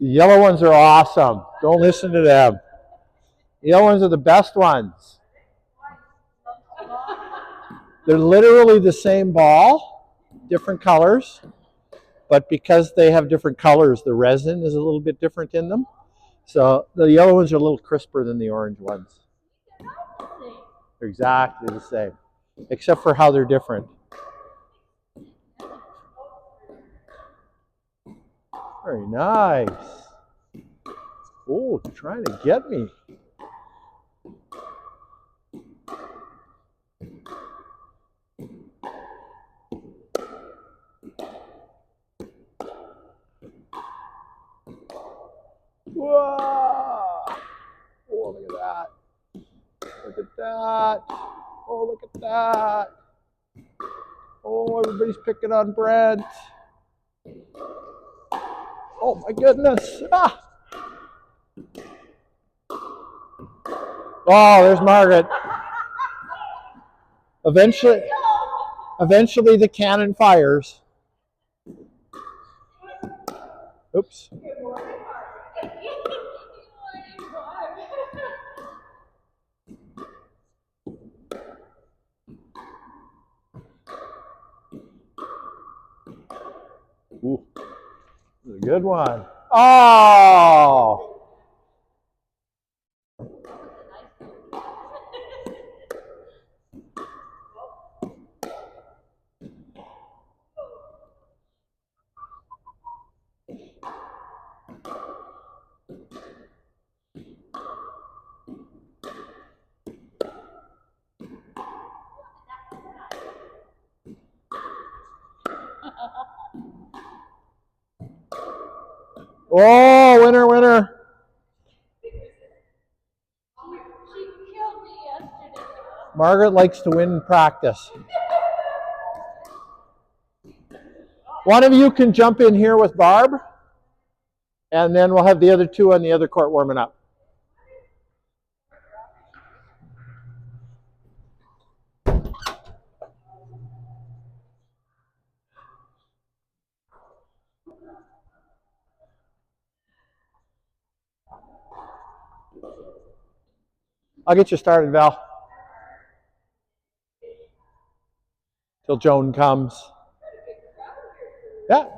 The yellow ones are awesome. Don't listen to them. The yellow ones are the best ones. They're literally the same ball, different colors, but because they have different colors, the resin is a little bit different in them. So the yellow ones are a little crisper than the orange ones. They're exactly the same, except for how they're different. Very nice. Oh, trying to get me. Whoa! Oh, look at that. Look at that. Oh, look at that. Oh, everybody's picking on Brent. Oh, my goodness. Ah! Oh, there's Margaret. Eventually the cannon fires. Oops. Ooh, this is a good one. Oh! Oh, winner, winner. Margaret likes to win in practice. One of you can jump in here with Barb, and then we'll have the other two on the other court warming up. I'll get you started, Val. Till Joan comes. Yeah.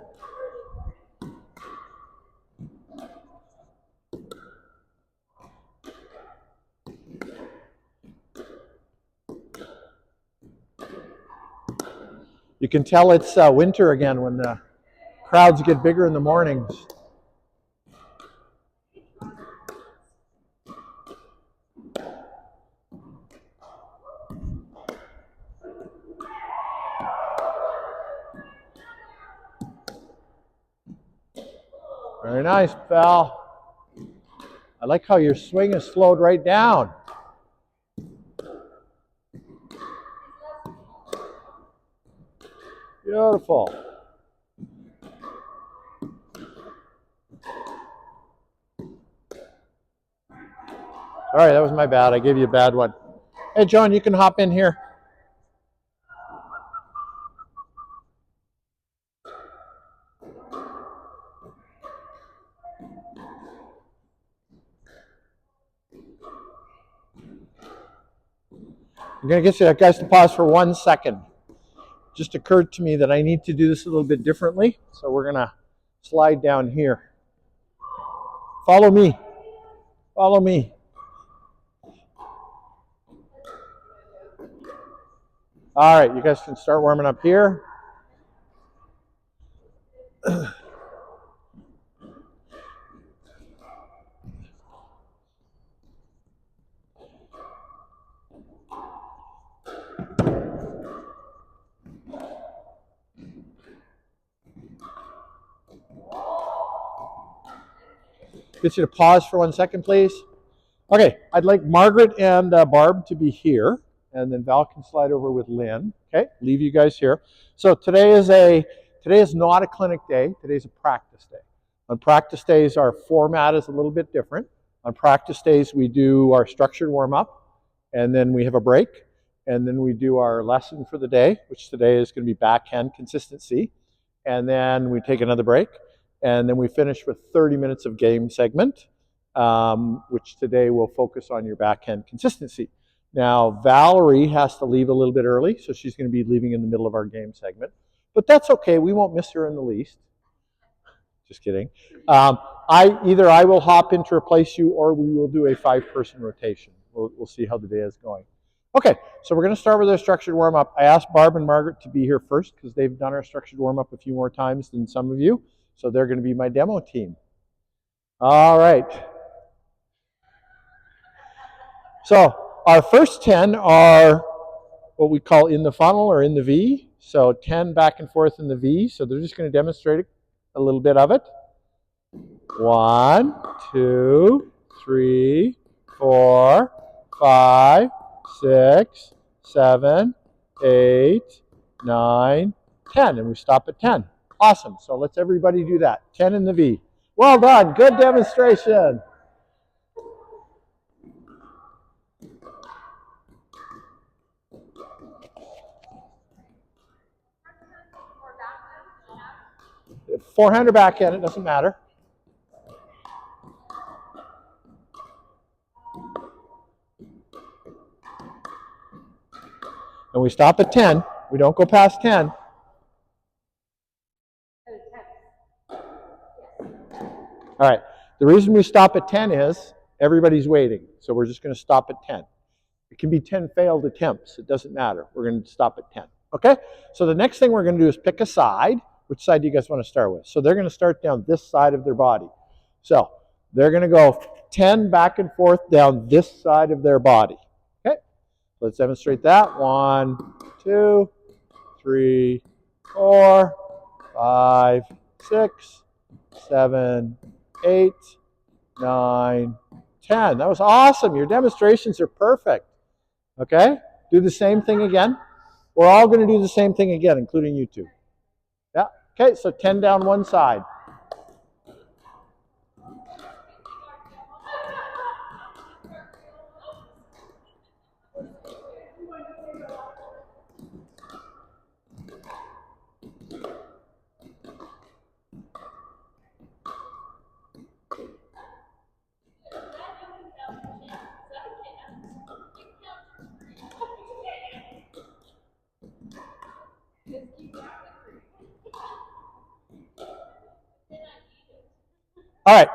You can tell it's winter again when the crowds get bigger in the mornings. Very nice, Val. I like how your swing is slowed right down. Beautiful. Sorry, that was my bad. I gave you a bad one. Hey, John, you can hop in here. I'm going to get you guys to pause for 1 second. Just occurred to me that I need to do this a little bit differently, so we're going to slide down here. Follow me. Follow me. All right, you guys can start warming up here. Get you to pause for 1 second, please. Okay, I'd like Margaret and Barb to be here, and then Val can slide over with Lynn. Okay, leave you guys here. So today is not a clinic day. Today's a practice day. On practice days, our format is a little bit different. On practice days, we do our structured warm-up, and then we have a break, and then we do our lesson for the day, which today is going to be backhand consistency, and then we take another break, And then we finish with 30 minutes of game segment, which today will focus on your backhand consistency. Now, Valerie has to leave a little bit early, so she's going to be leaving in the middle of our game segment. But that's okay. We won't miss her in the least. Just kidding. Either I will hop in to replace you, or we will do a 5-person rotation. We'll see how the day is going. Okay, so we're going to start with our structured warm-up. I asked Barb and Margaret to be here first because they've done our structured warm-up a few more times than some of you. So they're going to be my demo team. All right. So our first 10 are what we call in the funnel or in the V. So 10 back and forth in the V. So they're just going to demonstrate a little bit of it. 1, 2, 3, 4, 5, 6, 7, 8, 9, 10. And we stop at 10. Awesome. So let's everybody do that. 10 in the V. Well done. Good demonstration. Forehand or backhand, it doesn't matter. And we stop at 10. We don't go past 10. All right. The reason we stop at 10 is everybody's waiting. So we're just going to stop at 10. It can be 10 failed attempts. It doesn't matter. We're going to stop at 10. Okay? So the next thing we're going to do is pick a side. Which side do you guys want to start with? So they're going to start down this side of their body. So they're going to go 10 back and forth down this side of their body. Okay? Let's demonstrate that. 1, 2, 3, 4, 5, 6, 7, 8, 9, 10. That was awesome. Your demonstrations are perfect. Okay? Do the same thing again. We're all going to do the same thing again, including you two. Yeah? Okay, so 10 down one side. All right,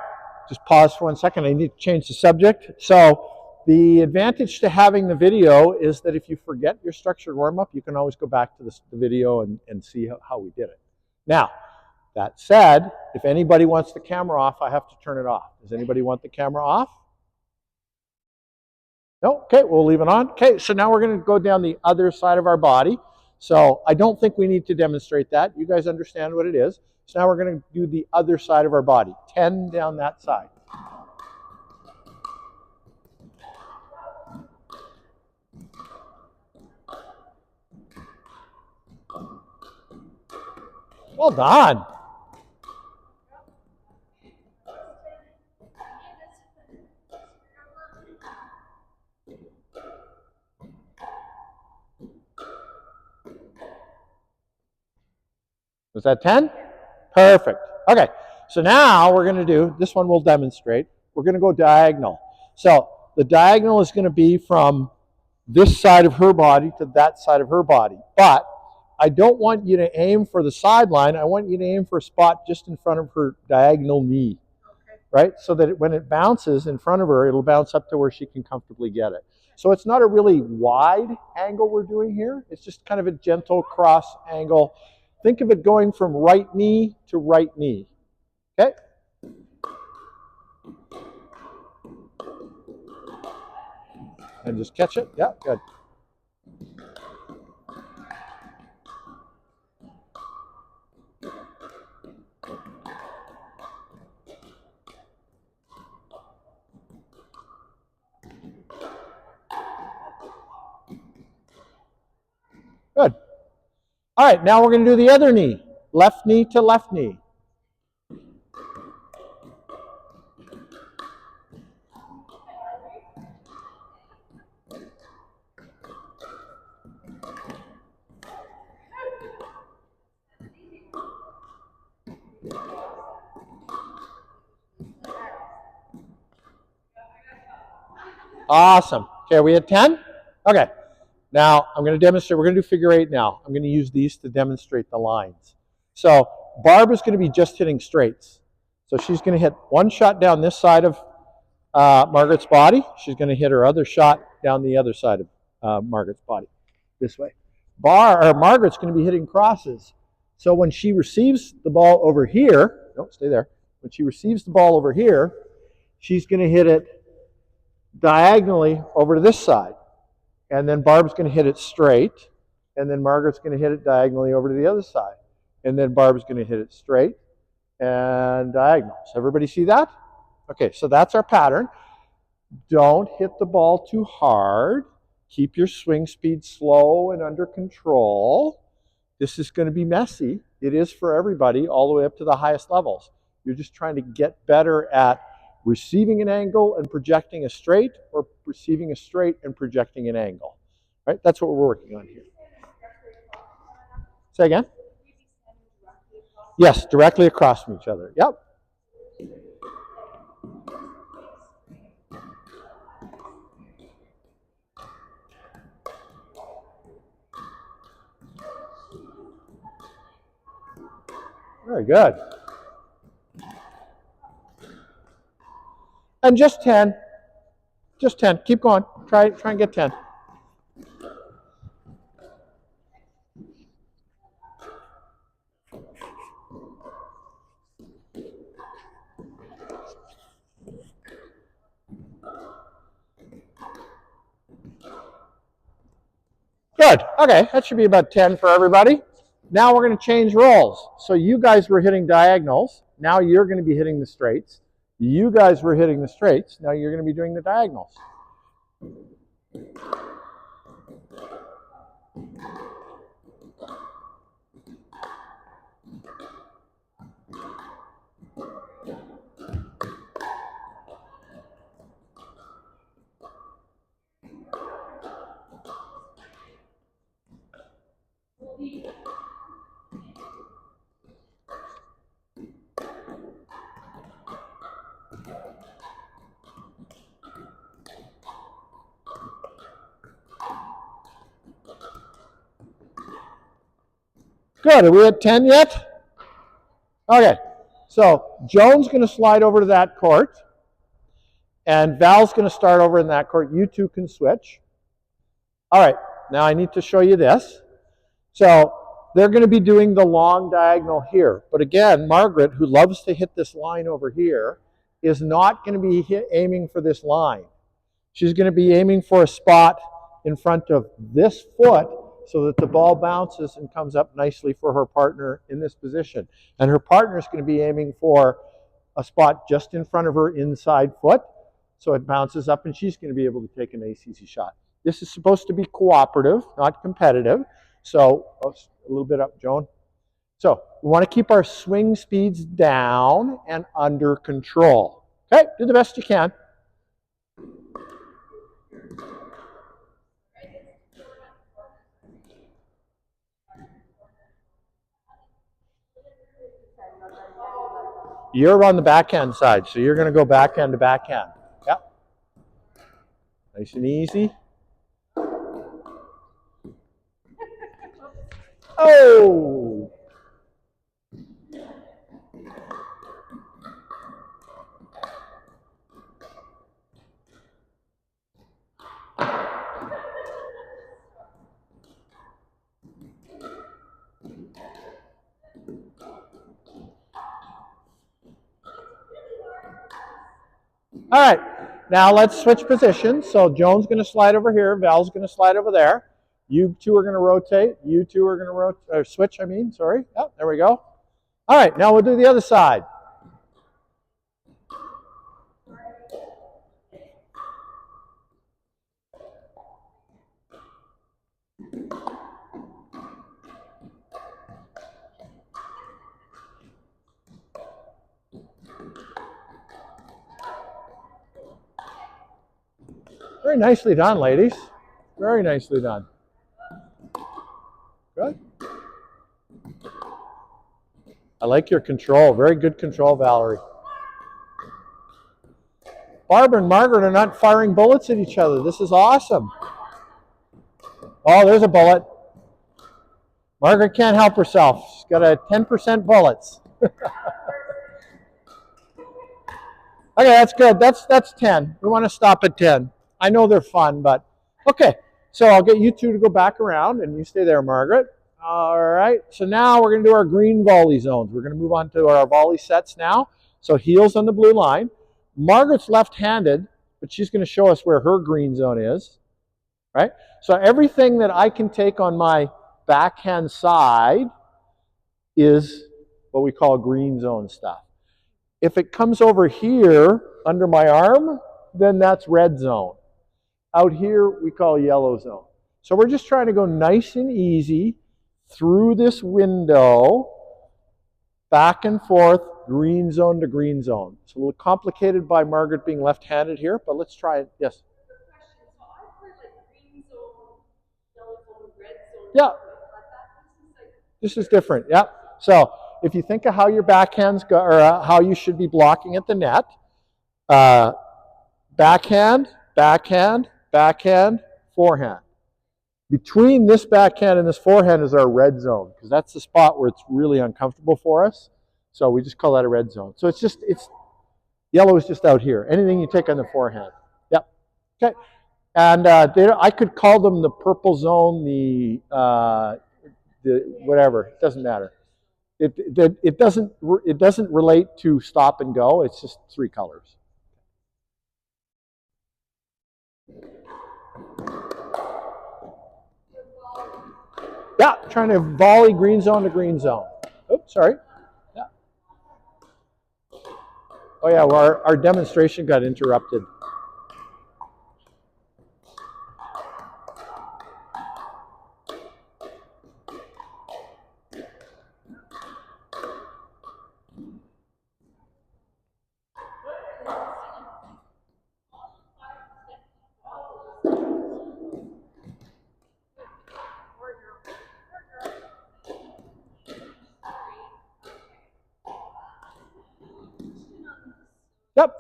just pause for 1 second. I need to change the subject. So the advantage to having the video is that if you forget your structured warm-up, you can always go back to the video and see how we did it. Now, that said, if anybody wants the camera off, I have to turn it off. Does anybody want the camera off? No? Okay, we'll leave it on. Okay, so now we're going to go down the other side of our body. So I don't think we need to demonstrate that. You guys understand what it is. So now we're going to do the other side of our body. 10 down that side. Well done. Was that 10? Perfect. Okay, so now we're going to do, this one we'll demonstrate, we're going to go diagonal. So the diagonal is going to be from this side of her body to that side of her body. But I don't want you to aim for the sideline. I want you to aim for a spot just in front of her diagonal knee. Okay. Right? So that when it bounces in front of her, it'll bounce up to where she can comfortably get it. So it's not a really wide angle we're doing here. It's just kind of a gentle cross angle. Think of it going from right knee to right knee. Okay? And just catch it. Yeah, good. Good. All right, now we're going to do the other knee. Left knee to left knee. Awesome. Okay, we at 10? Okay. Now, I'm going to demonstrate. We're going to do figure 8 now. I'm going to use these to demonstrate the lines. So, Barb is going to be just hitting straights. So, she's going to hit one shot down this side of Margaret's body. She's going to hit her other shot down the other side of Margaret's body, this way. Margaret's going to be hitting crosses. So, when she receives the ball over here, don't stay there. When she receives the ball over here, she's going to hit it diagonally over to this side. And then Barb's going to hit it straight. And then Margaret's going to hit it diagonally over to the other side. And then Barb's going to hit it straight and diagonal. So everybody see that? Okay, so that's our pattern. Don't hit the ball too hard. Keep your swing speed slow and under control. This is going to be messy. It is for everybody all the way up to the highest levels. You're just trying to get better at receiving an angle and projecting a straight, or receiving a straight and projecting an angle. Right? That's what we're working on here. Say again? Yes, directly across from each other. Yep. Very good. And just 10. Just 10. Keep going. Try and get 10. Good. Okay, that should be about 10 for everybody. Now we're going to change roles. So you guys were hitting diagonals. Now you're going to be hitting the straights. You guys were hitting the straights. Now you're going to be doing the diagonals. Good. Are we at 10 yet? Okay. So Joan's going to slide over to that court. And Val's going to start over in that court. You two can switch. All right. Now I need to show you this. So they're going to be doing the long diagonal here. But again, Margaret, who loves to hit this line over here, is not going to be aiming for this line. She's going to be aiming for a spot in front of this foot so that the ball bounces and comes up nicely for her partner in this position. And her partner is going to be aiming for a spot just in front of her inside foot, so it bounces up and she's going to be able to take a nice easy shot. This is supposed to be cooperative, not competitive. So a little bit up, Joan. So we want to keep our swing speeds down and under control. Okay, do the best you can. You're on the backhand side, so you're going to go backhand to backhand. Yep. Nice and easy. Oh! All right, now let's switch positions. So Joan's going to slide over here. Val's going to slide over there. You two are going to rotate. You two are going to switch, sorry. Yep, there we go. All right, now we'll do the other side. Very nicely done, ladies. Very nicely done. Good. I like your control. Very good control, Valerie. Barbara and Margaret are not firing bullets at each other. This is awesome. Oh, there's a bullet. Margaret can't help herself. She's got a 10% bullets. Okay, that's good. That's 10. We want to stop at 10. I know they're fun, but okay. So I'll get you two to go back around, and you stay there, Margaret. All right. So now we're going to do our green volley zones. We're going to move on to our volley sets now. So heels on the blue line. Margaret's left-handed, but she's going to show us where her green zone is. Right? So everything that I can take on my backhand side is what we call green zone stuff. If it comes over here under my arm, then that's red zone. Out here, we call yellow zone. So we're just trying to go nice and easy through this window, back and forth, green zone to green zone. It's a little complicated by Margaret being left-handed here, but let's try it. Yes? Yeah. This is different. Yeah. So if you think of how your backhands go, or how you should be blocking at the net, backhand, backhand, backhand, forehand. Between this backhand and this forehand is our red zone, because that's the spot where it's really uncomfortable for us. So we just call that a red zone. So it's yellow is just out here. Anything you take on the forehand. Yep. Okay. And I could call them the purple zone, the whatever. It doesn't matter. It doesn't relate to stop and go. It's just 3 colors. Yeah, trying to volley green zone to green zone. Oops, sorry. Yeah. Oh yeah, well, our demonstration got interrupted. Yep.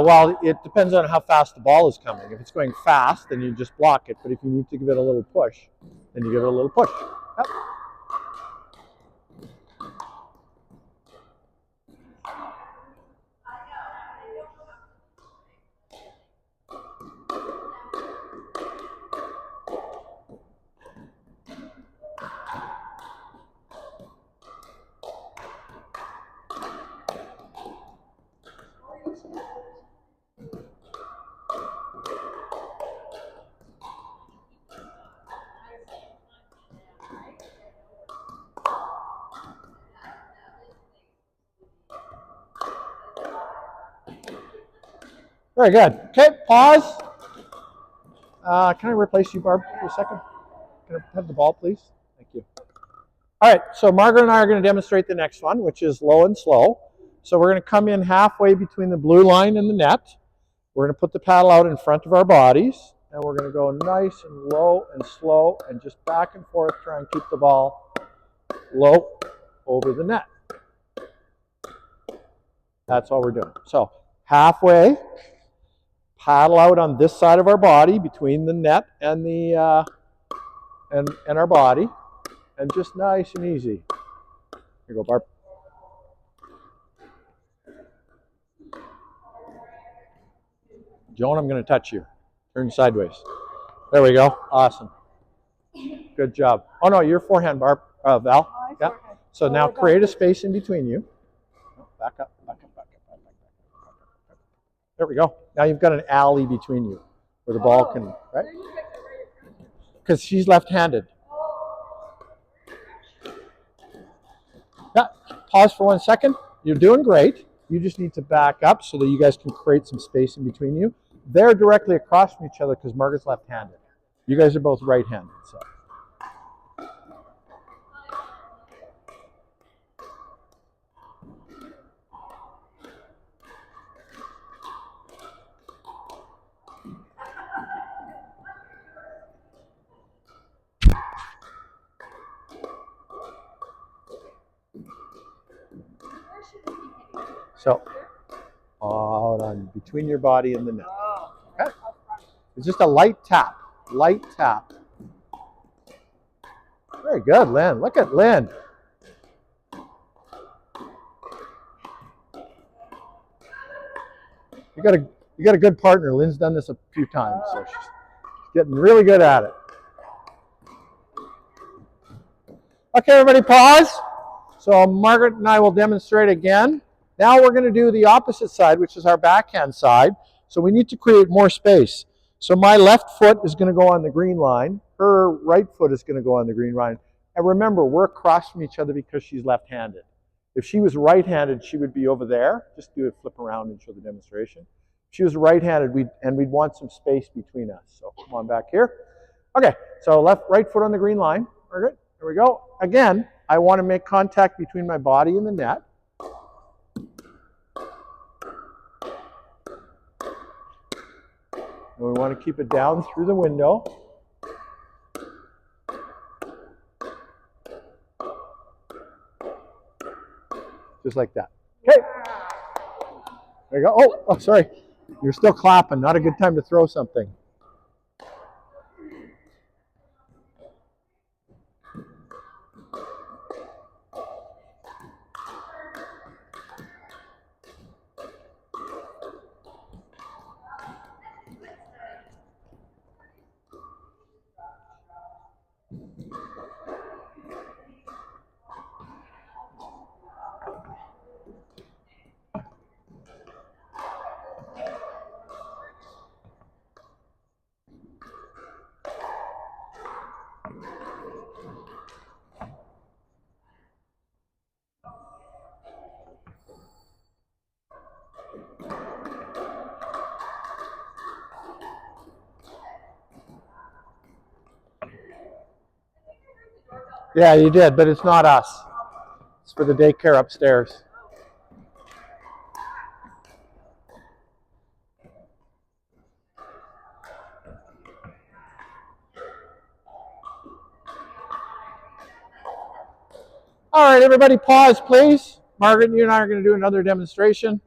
Well, it depends on how fast the ball is coming. If it's going fast, then you just block it. But if you need to give it a little push, then you give it a little push. Yep. Very good. Okay, pause. Can I replace you, Barb, for a second? Can I have the ball, please? Thank you. All right, so Margaret and I are going to demonstrate the next one, which is low and slow. So we're going to come in halfway between the blue line and the net. We're going to put the paddle out in front of our bodies, and we're going to go nice and low and slow and just back and forth, try and keep the ball low over the net. That's all we're doing. So halfway, paddle out on this side of our body between the net and the and our body, and just nice and easy. Here you go, Barb. Joan, I'm going to touch you. Turn sideways. There we go. Awesome. Good job. Oh no, your forehand, Barb. Val. Yeah. So now create a space in between you. Back up, back up, back up, back up, back up. There we go. Now you've got an alley between you where the ball can, right? Because she's left-handed. Yeah. Pause for 1 second. You're doing great. You just need to back up so that you guys can create some space in between you. They're directly across from each other because Margaret's left-handed. You guys are both right-handed. So. So, hold on, between your body and the net. Okay? It's just a light tap. Light tap. Very good, Lynn. Look at Lynn. You got a good partner. Lynn's done this a few times, so she's getting really good at it. Okay, everybody pause. So Margaret and I will demonstrate again. Now we're going to do the opposite side, which is our backhand side. So we need to create more space. So my left foot is going to go on the green line. Her right foot is going to go on the green line. And remember, we're across from each other because she's left-handed. If she was right-handed, she would be over there. Just do a flip around and show the demonstration. If she was right-handed, we'd want some space between us. So come on back here. Okay, so right foot on the green line. Margaret, here we go. Again, I want to make contact between my body and the net. And we want to keep it down through the window. Just like that. Okay. There you go. Oh, sorry. You're still clapping. Not a good time to throw something. Yeah, you did, but it's not us. It's for the daycare upstairs. All right, everybody pause, please. Margaret, you and I are going to do another demonstration.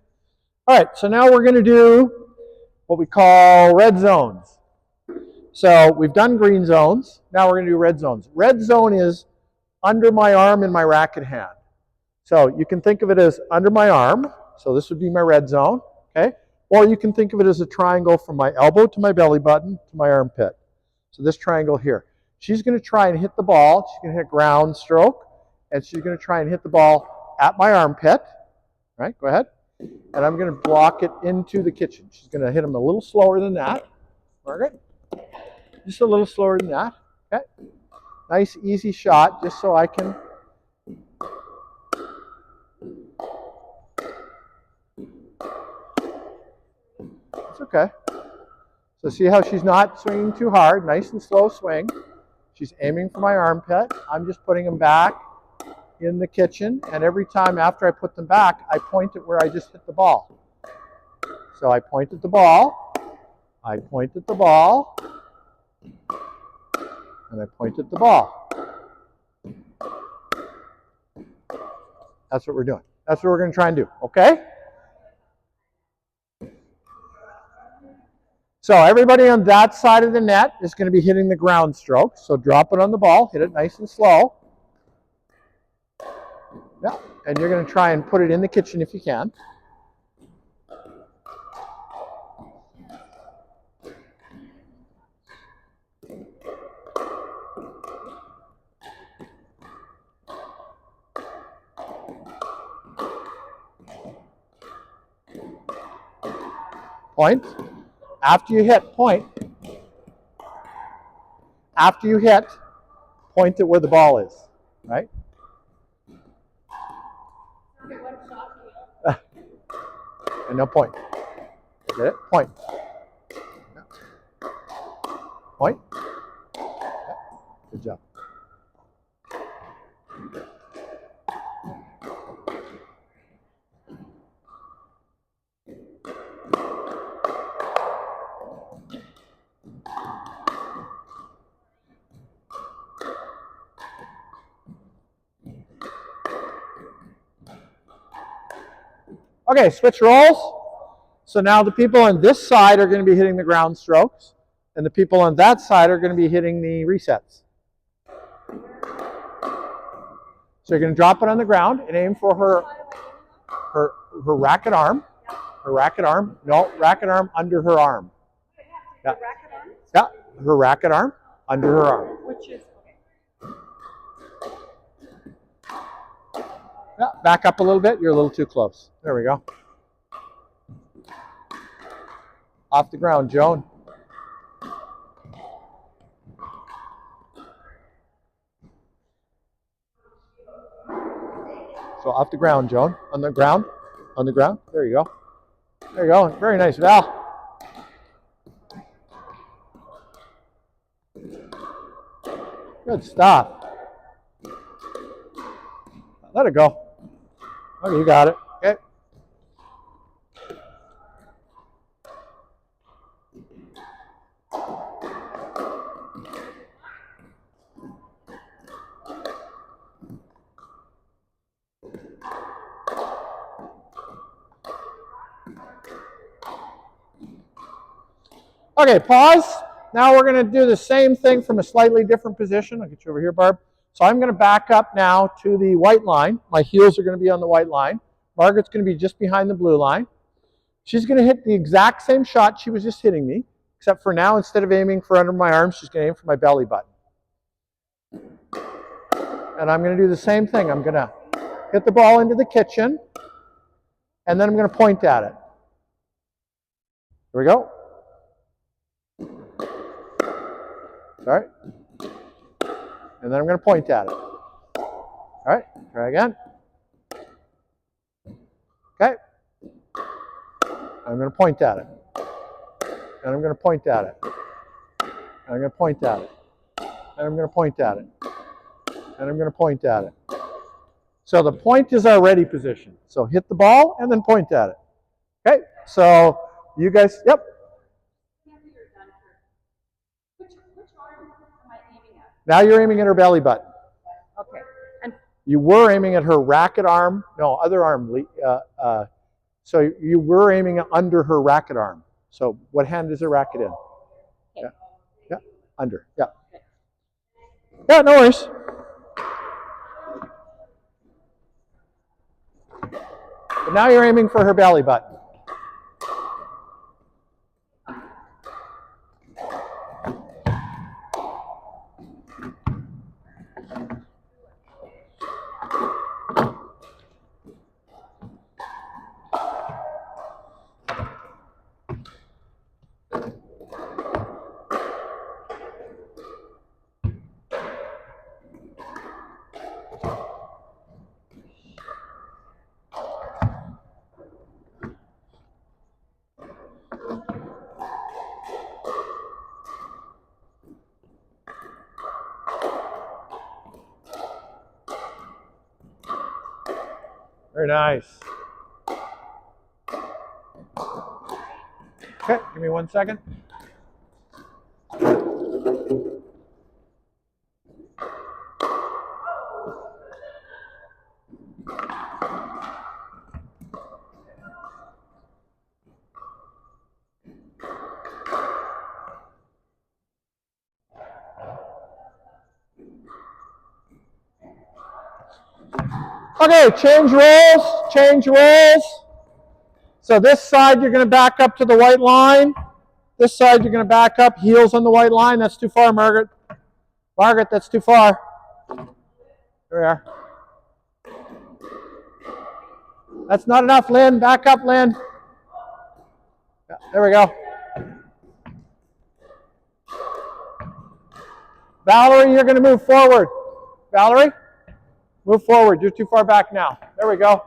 All right, so now we're going to do what we call red zones. So we've done green zones. Now we're going to do red zones. Red zone is under my arm in my racket hand. So you can think of it as under my arm. So this would be my red zone, okay? Or you can think of it as a triangle from my elbow to my belly button to my armpit. So this triangle here. She's going to try and hit the ball. She's going to hit ground stroke. And she's going to try and hit the ball at my armpit. All right, go ahead. And I'm going to block it into the kitchen. She's going to hit them a little slower than that. Margaret? Just a little slower than that. Okay. Nice, easy shot, just so I can. It's okay. So see how she's not swinging too hard. Nice and slow swing. She's aiming for my armpit. I'm just putting them back in the kitchen. And every time after I put them back, I point at where I just hit the ball. So I point at the ball. I point at the ball. And I point at the ball. That's what we're doing. That's what we're going to try and do, okay? So everybody on that side of the net is going to be hitting the ground stroke. So drop it on the ball, hit it nice and slow. Yeah, and you're going to try and put it in the kitchen if you can. Point. After you hit, point. After you hit, point at where the ball is, right? And now point. Get it? Point. Point. Good job. Okay, switch roles. So now the people on this side are going to be hitting the ground strokes, and the people on that side are going to be hitting the resets. So you're going to drop it on the ground and aim for her racket arm. Her racket arm. No, racket arm under her arm. Yeah. Racket arm? Yeah, her racket arm under her arm. Which is, okay. Yeah, back up a little bit. You're a little too close. There we go. Off the ground, Joan. So off the ground, Joan. On the ground. On the ground. There you go. There you go. Very nice, Val. Good stuff. Let it go. Okay, you got it. Okay. Okay, pause. Now we're going to do the same thing from a slightly different position. I'll get you over here, Barb. So I'm going to back up now to the white line. My heels are going to be on the white line. Margaret's going to be just behind the blue line. She's going to hit the exact same shot she was just hitting me, except for now, instead of aiming for under my arm, she's going to aim for my belly button. And I'm going to do the same thing. I'm going to hit the ball into the kitchen, and then I'm going to point at it. Here we go. All right. And then I'm going to point at it. All right. Try again. Okay. I'm going to point at it. And I'm going to point at it. And I'm going to point at it. And I'm going to point at it. And I'm going to point at it. So the point is our ready position. So hit the ball and then point at it. Okay. So you guys, yep. Now you're aiming at her belly button. Okay. And you were aiming at her racket arm. No, other arm. So you were aiming under her racket arm. So what hand is the racket in? okay. Yeah. Yeah. Under. Yeah. Yeah, no worries. But now you're aiming for her belly button. Very nice. Okay, give me 1 second. Okay, change roles, change roles. So this side you're going to back up to the white line. This side you're going to back up, heels on the white line. That's too far, Margaret. Margaret, that's too far. There we are. That's not enough, Lynn. Back up, Lynn. Yeah, there we go. Valerie, you're going to move forward. Valerie, move forward. You're too far back now. There we go.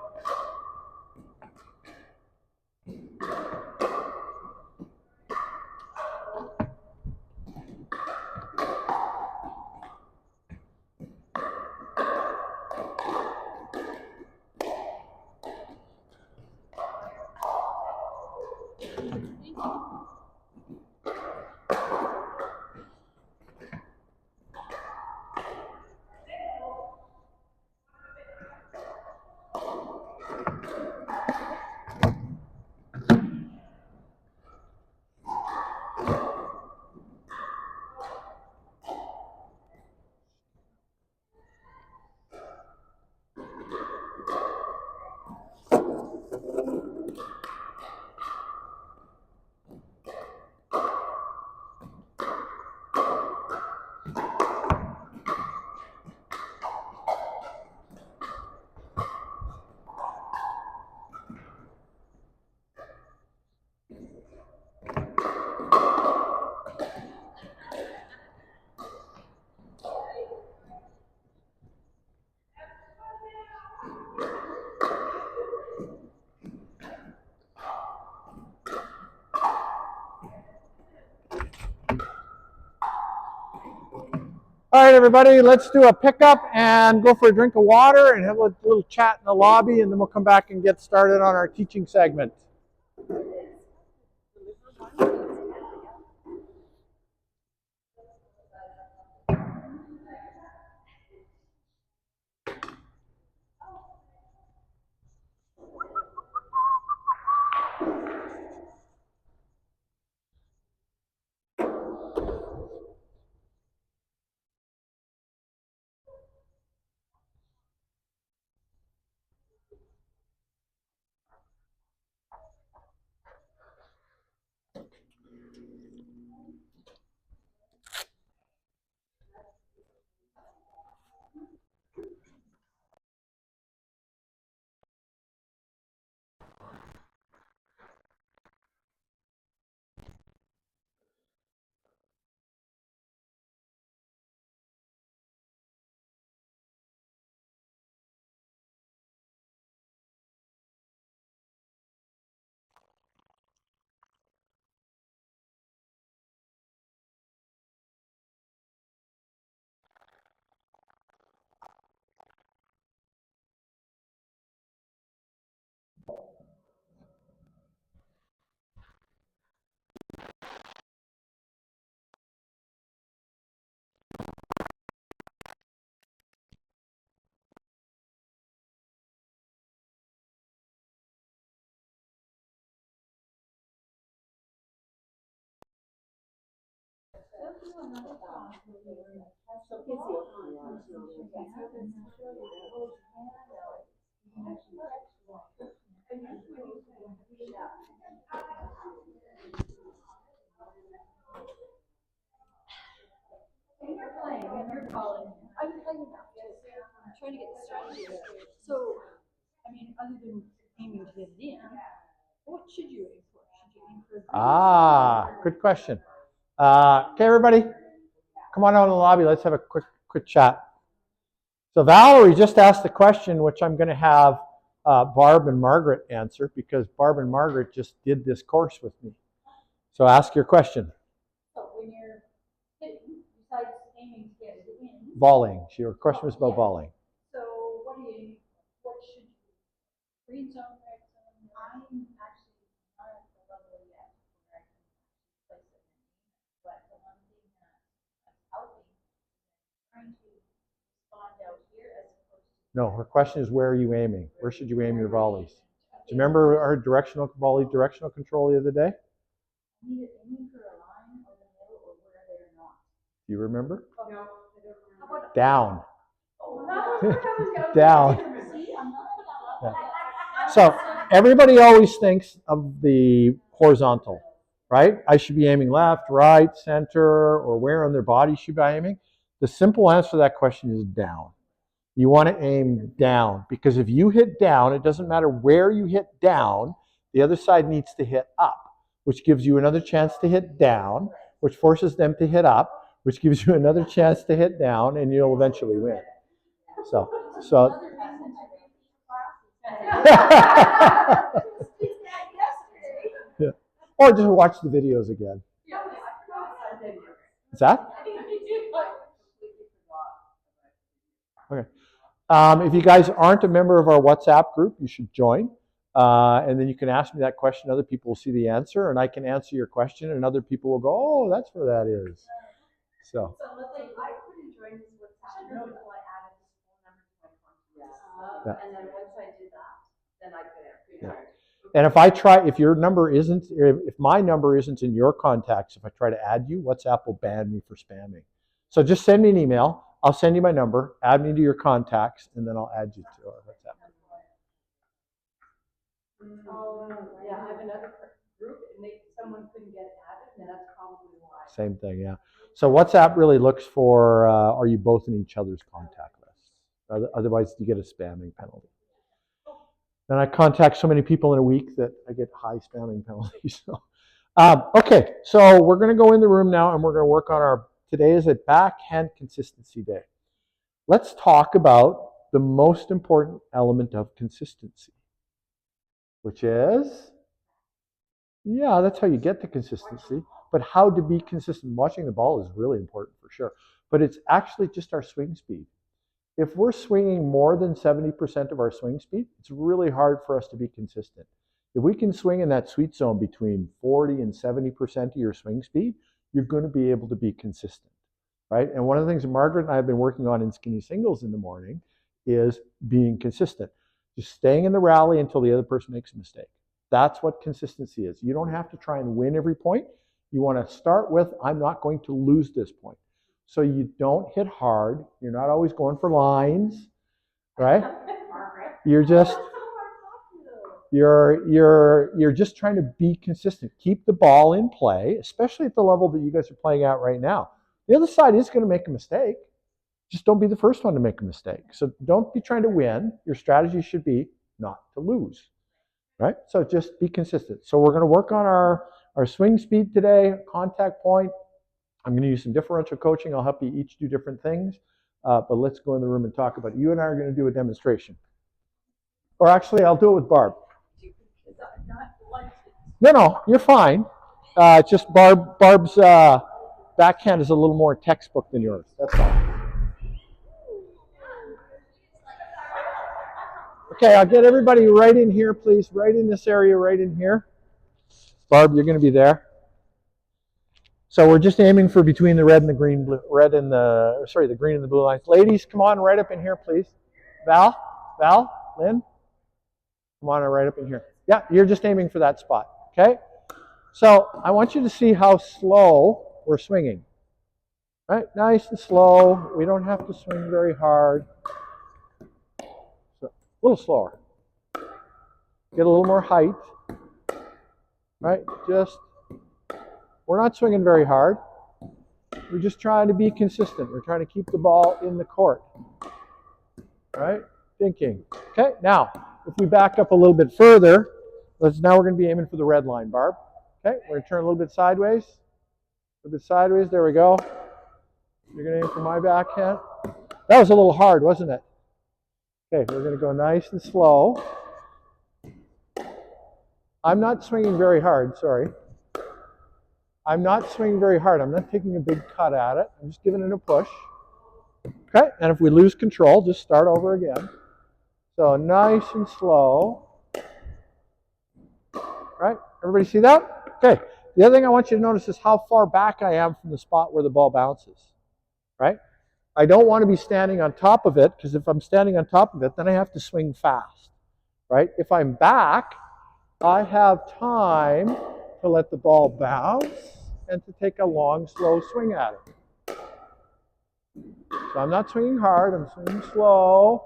All right, everybody, let's do a pickup and go for a drink of water and have a little chat in the lobby, and then we'll come back and get started on our teaching segment. Trying to get the strategy. So, I mean, other than aiming to get it in, what should you aim for? Should you aim for? Good question. Okay, everybody, come on out in the lobby. Let's have a quick chat. So Valerie just asked the question, which I'm going to have Barb and Margaret answer, because Barb and Margaret just did this course with me. So ask your question. So when you're hitting, besides aiming to get it in. Volleying. Your question was about volleying. So what should you do? Green zone, red zone? I'm actually not at the level yet where I can actually place it in. But the one thing that's helping is trying to respond out here as opposed to. No, her question is, where are you aiming? Where should you aim your volleys? Do you remember our directional control the other day? Either aiming for a line or the middle or where they're not. Do you remember? Oh, no, I don't remember. Down. Oh, Down. See, I'm not Yeah. So everybody always thinks of the horizontal, right? I should be aiming left, right, center, or where on their body should I be aiming? The simple answer to that question is down. You want to aim down, because if you hit down, it doesn't matter where you hit down, the other side needs to hit up, which gives you another chance to hit down, which forces them to hit up, which gives you another chance to hit down, and you'll eventually win. So yeah. Or just watch the videos again. What's that? Okay. If you guys aren't a member of our WhatsApp group, you should join. And then you can ask me that question. Other people will see the answer, and I can answer your question, and other people will go, oh, that's where that is. So let's say I couldn't join this WhatsApp until I added this phone number to my contact. Yeah. And then once I did that, then I could. Yeah. And if your number isn't, if my number isn't in your contacts, if I try to add you, WhatsApp will ban me for spamming. So just send me an email. I'll send you my number, add me to your contacts, and then I'll add you to our WhatsApp. Yeah, I have another group, and someone couldn't get added, and that's probably why. Same thing, yeah. So WhatsApp really looks for, are you both in each other's contact lists? Otherwise, you get a spamming penalty. And I contact so many people in a week that I get high spamming penalties. So, okay, so we're going to go in the room now, and we're going to work on today is a backhand consistency day. Let's talk about the most important element of consistency, which is, yeah, that's how you get the consistency. but how to be consistent. Watching the ball is really important for sure. But it's actually just our swing speed. If we're swinging more than 70% of our swing speed, it's really hard for us to be consistent. If we can swing in that sweet zone between 40 and 70% of your swing speed, you're going to be able to be consistent, right? And one of the things that Margaret and I have been working on in skinny singles in the morning is being consistent. Just staying in the rally until the other person makes a mistake. That's what consistency is. You don't have to try and win every point. You want to start with, I'm not going to lose this point. So you don't hit hard. You're not always going for lines, right? You're just you're just trying to be consistent. Keep the ball in play, especially at the level that you guys are playing at right now. The other side is going to make a mistake. Just don't be the first one to make a mistake. So don't be trying to win. Your strategy should be not to lose, right? So just be consistent. So we're going to work on our swing speed today, contact point. I'm going to use some differential coaching. I'll help you each do different things. But let's go in the room and talk about it. You and I are going to do a demonstration. Or actually, I'll do it with Barb. No, you're fine. It's just Barb's backhand is a little more textbook than yours. That's all. Okay, I'll get everybody right in here, please. Right in this area, right in here. Barb, you're going to be there. So we're just aiming for between the red and the green, the green and the blue lines. Ladies, come on right up in here, please. Val, Lynn, come on right up in here. Yeah, you're just aiming for that spot, okay? So I want you to see how slow we're swinging. Right, nice and slow. We don't have to swing very hard. So a little slower. Get a little more height. Right, we're not swinging very hard. We're just trying to be consistent. We're trying to keep the ball in the court. Right? Thinking. Okay, now, if we back up a little bit further, now we're going to be aiming for the red line, Barb. Okay, we're going to turn a little bit sideways. A little bit sideways, there we go. You're going to aim for my backhand. That was a little hard, wasn't it? Okay, we're going to go nice and slow. I'm not swinging very hard, sorry. I'm not swinging very hard. I'm not taking a big cut at it. I'm just giving it a push. Okay, and if we lose control, just start over again. So nice and slow. Right, everybody see that? Okay, the other thing I want you to notice is how far back I am from the spot where the ball bounces. Right? I don't want to be standing on top of it, because if I'm standing on top of it, then I have to swing fast. Right? If I'm back, I have time to let the ball bounce and to take a long, slow swing at it. So I'm not swinging hard, I'm swinging slow.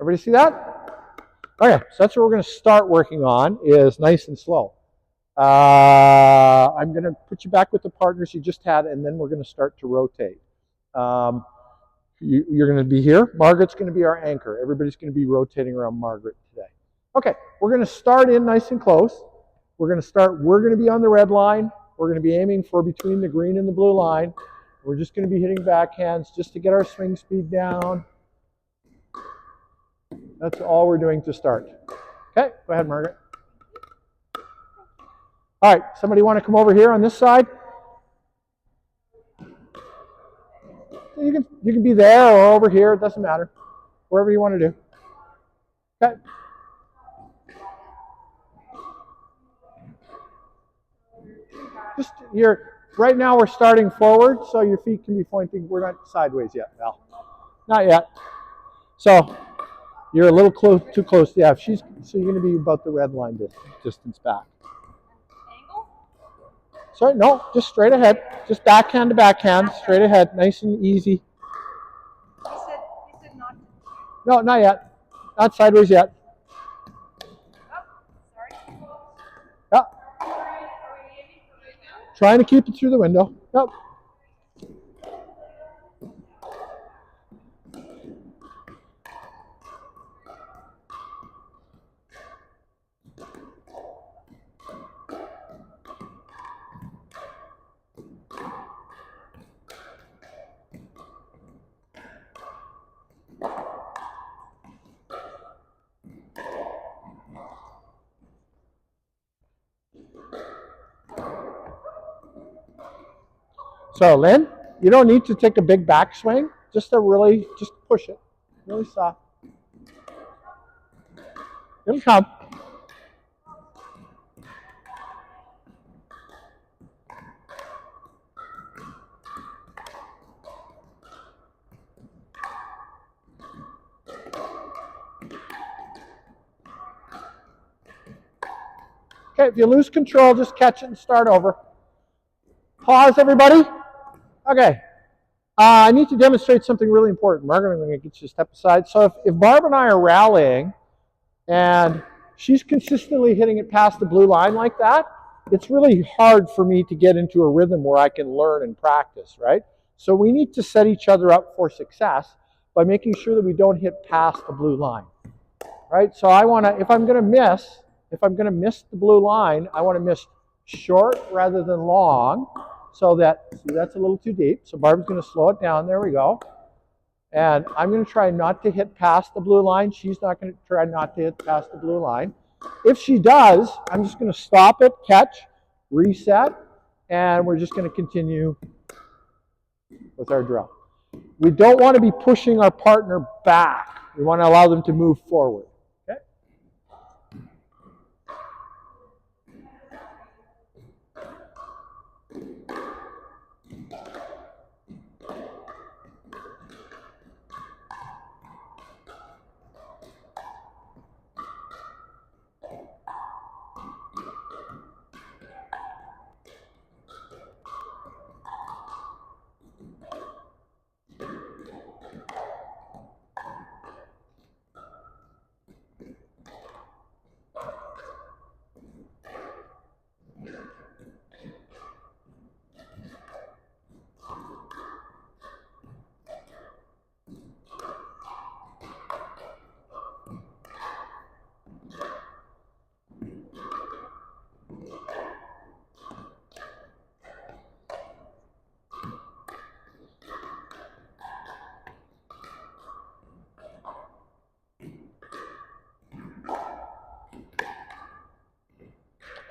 Everybody see that? Okay, so that's what we're going to start working on, is nice and slow. I'm going to put you back with the partners you just had, and then we're going to start to rotate. You're going to be here. Margaret's going to be our anchor. Everybody's going to be rotating around Margaret today. Okay, we're going to start in nice and close. We're going to be on the red line. We're going to be aiming for between the green and the blue line. We're just going to be hitting backhands just to get our swing speed down. That's all we're doing to start. Okay, go ahead, Margaret. All right, somebody want to come over here on this side? You can be there or over here. It doesn't matter. Wherever you want to do. Okay. Right now we're starting forward, so your feet can be pointing. We're not sideways yet, Val. Not yet. So you're a little too close. Yeah, so you're going to be about the red line distance back. Angle? Sorry, no, just straight ahead. Just backhand to backhand, straight ahead, nice and easy. You said not. No, not yet. Not sideways yet. Yeah. Trying to keep it through the window. Yep. So Lynn, you don't need to take a big backswing. Just push it. Really soft. It'll come. Okay, if you lose control, just catch it and start over. Pause, everybody. Okay. I need to demonstrate something really important. Margaret, I'm going to get you to step aside. So if Barb and I are rallying, and she's consistently hitting it past the blue line like that, it's really hard for me to get into a rhythm where I can learn and practice, right? So we need to set each other up for success by making sure that we don't hit past the blue line, right? So I want to, if I'm going to miss the blue line, I want to miss short rather than long, so that, see, that's a little too deep. So Barb's going to slow it down. There we go. And I'm going to try not to hit past the blue line. She's not going to try not to hit past the blue line. If she does, I'm just going to stop it, catch, reset, and we're just going to continue with our drill. We don't want to be pushing our partner back. We want to allow them to move forward. Okay?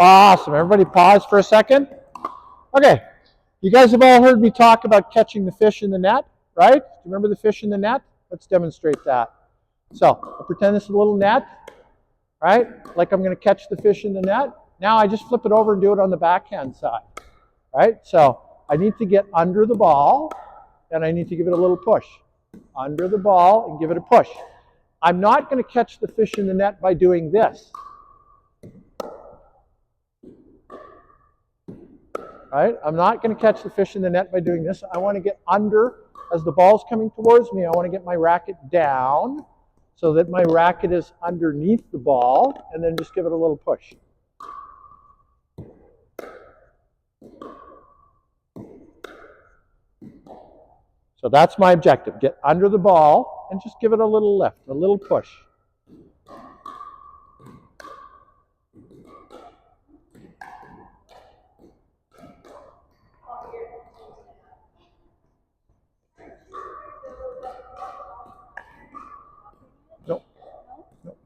Awesome. Everybody pause for a second. Okay. You guys have all heard me talk about catching the fish in the net, right? Do you remember the fish in the net? Let's demonstrate that. So I'll pretend this is a little net, right? Like I'm going to catch the fish in the net. Now I just flip it over and do it on the backhand side, right? So I need to get under the ball, and I need to give it a little push. Under the ball and give it a push. I'm not going to catch the fish in the net by doing this. Right? I'm not going to catch the fish in the net by doing this. I want to get under as the ball's coming towards me. I want to get my racket down so that my racket is underneath the ball, and then just give it a little push. So that's my objective. Get under the ball and just give it a little lift, a little push. Nope. Nope.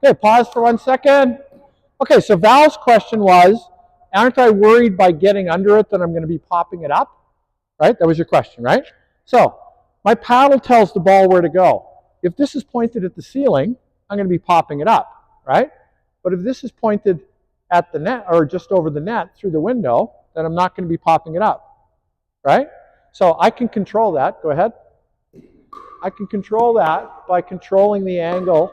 Okay, pause for 1 second. Okay, so Val's question was, aren't I worried by getting under it that I'm going to be popping it up? Right? That was your question, right? So my paddle tells the ball where to go. If this is pointed at the ceiling, I'm going to be popping it up, right? But if this is pointed at the net or just over the net through the window, then I'm not going to be popping it up, right? So I can control that. Go ahead. I can control that by controlling the angle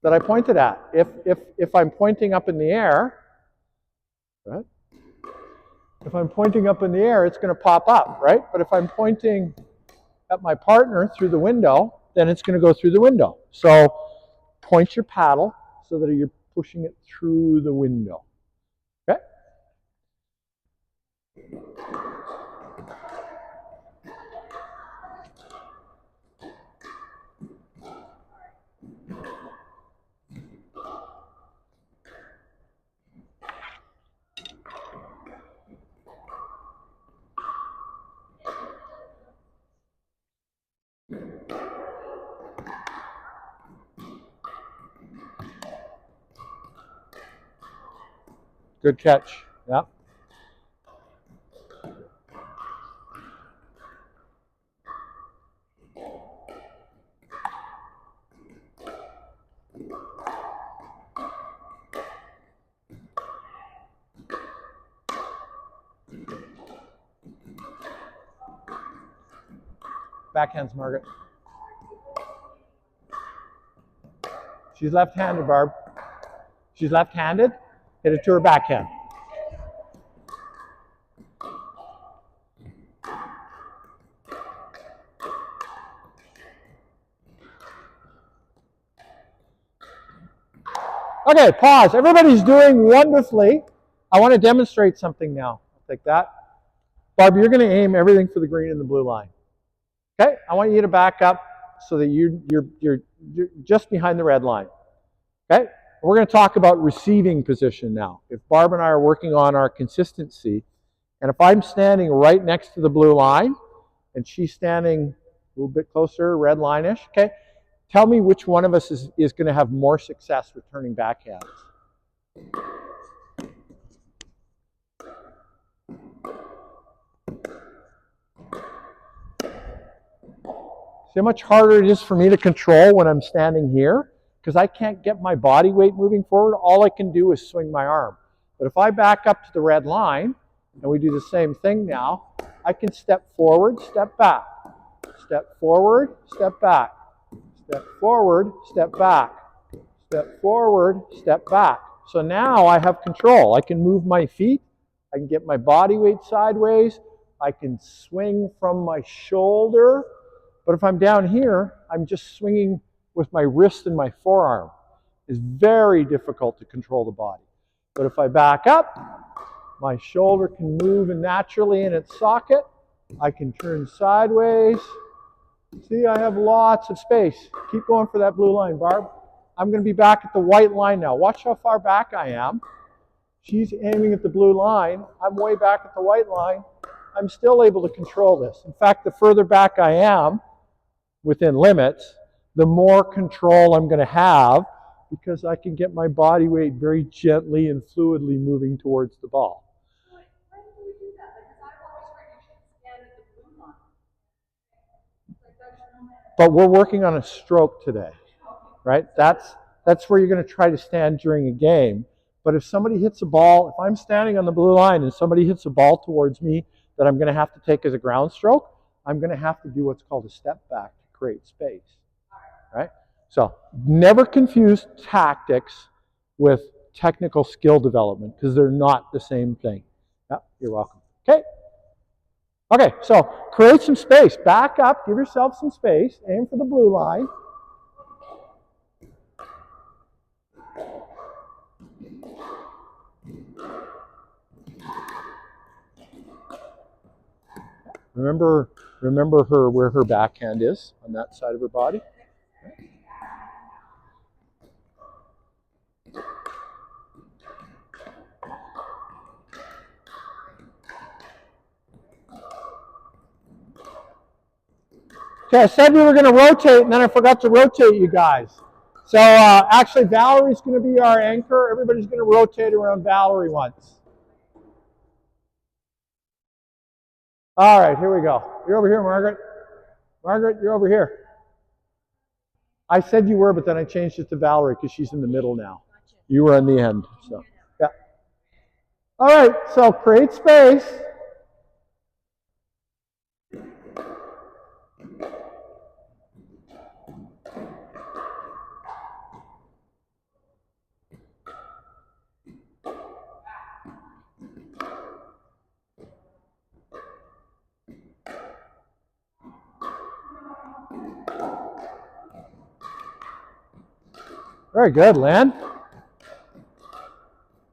that I pointed at. If I'm pointing up in the air, right? If I'm pointing up in the air, it's going to pop up, right? But if I'm pointing at my partner through the window, then it's going to go through the window. So point your paddle so that you're pushing it through the window. Okay? Good catch. Yeah. Backhands, Margaret. She's left-handed, Barb. She's left-handed. Hit it to her backhand. Okay, pause. Everybody's doing wonderfully. I want to demonstrate something now. I'll take that. Barb, you're going to aim everything for the green and the blue line. Okay? I want you to back up so that you're just behind the red line. Okay? We're going to talk about receiving position now. If Barb and I are working on our consistency, and if I'm standing right next to the blue line, and she's standing a little bit closer, red line-ish, okay? Tell me which one of us is going to have more success returning backhands. See how much harder it is for me to control when I'm standing here? Because I can't get my body weight moving forward. All I can do is swing my arm. But if I back up to the red line, and we do the same thing now, I can step forward, step back. Step forward, step back. Step forward, step back. Step forward, step back. So now I have control. I can move my feet. I can get my body weight sideways. I can swing from my shoulder. But if I'm down here, I'm just swinging with my wrist and my forearm. It's very difficult to control the body. But if I back up, my shoulder can move naturally in its socket. I can turn sideways. See, I have lots of space. Keep going for that blue line, Barb. I'm going to be back at the white line now. Watch how far back I am. She's aiming at the blue line. I'm way back at the white line. I'm still able to control this. In fact, the further back I am, within limits, the more control I'm going to have because I can get my body weight very gently and fluidly moving towards the ball. Why do we do that? Because I've always heard you should stand at the blue line. But we're working on a stroke today, right? That's where you're going to try to stand during a game. But if somebody hits a ball, if I'm standing on the blue line and somebody hits a ball towards me that I'm going to have to take as a ground stroke, I'm going to have to do what's called a step back to create space, right? So never confuse tactics with technical skill development because they're not the same thing. Yeah, you're welcome. Okay. Okay, so create some space. Back up, give yourself some space. Aim for the blue line. Remember her where her backhand is on that side of her body. Okay, I said we were going to rotate, and then I forgot to rotate you guys. So actually, Valerie's going to be our anchor. Everybody's going to rotate around Valerie once. All right, here we go. You're over here, Margaret. Margaret, you're over here. I said you were, but then I changed it to Valerie because she's in the middle now. You were on the end. So, yeah. All right, so create space. Very good, Lynn.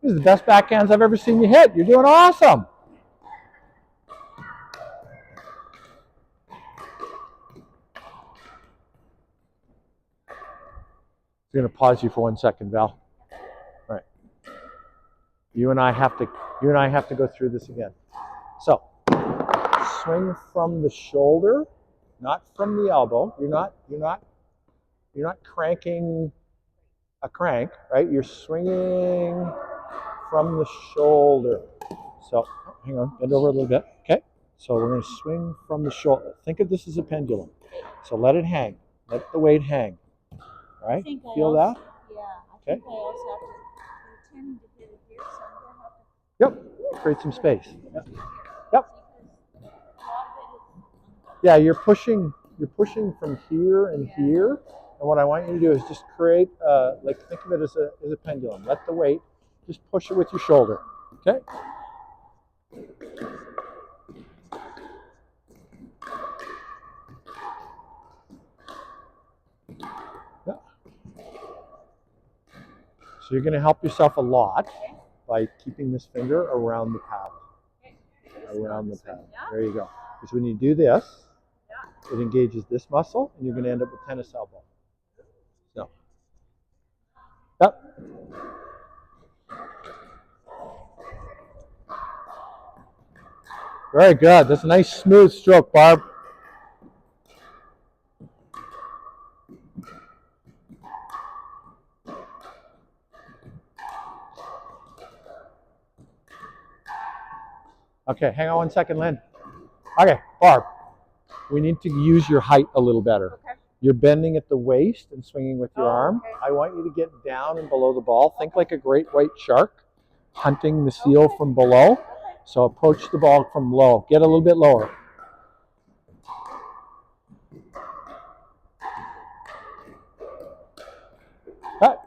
These are the best backhands I've ever seen you hit. You're doing awesome. I'm going to pause you for 1 second, Val. All right. You and I have to go through this again. So, swing from the shoulder, not from the elbow. You're not cranking a crank, right? You're swinging from the shoulder. So, hang on, bend over a little bit. Okay. So we're going to swing from the shoulder. Think of this as a pendulum. So let it hang. Let the weight hang. All right? Feel that? Yeah. I think I also have to pretend to hit it here, so I'm gonna have to. Yep. Create some space. Yep. Yeah, you're pushing from here and here. And what I want you to do is just create, think of it as a pendulum. Let the weight, just push it with your shoulder. Okay? Yeah. So you're going to help yourself a lot by keeping this finger around the paddle. Around the paddle. There you go. Because when you do this, it engages this muscle, and you're going to end up with tennis elbow. So, yep. Very good. That's a nice smooth stroke, Barb. Okay, hang on 1 second, Lynn. Okay, Barb, we need to use your height a little better. Okay. You're bending at the waist and swinging with your arm. Okay. I want you to get down and below the ball. Think like a great white shark hunting the seal from below. So approach the ball from low. Get a little bit lower. Cut.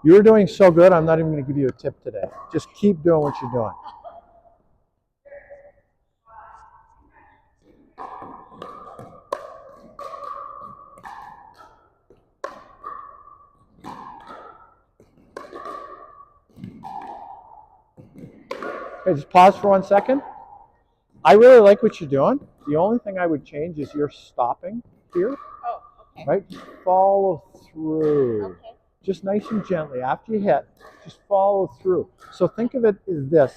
You're doing so good, I'm not even going to give you a tip today. Just keep doing what you're doing. Okay, just pause for 1 second. I really like what you're doing. The only thing I would change is you're stopping here. Oh, okay. Right? Just follow through. Okay. Just nice and gently. After you hit, just follow through. So think of it as this.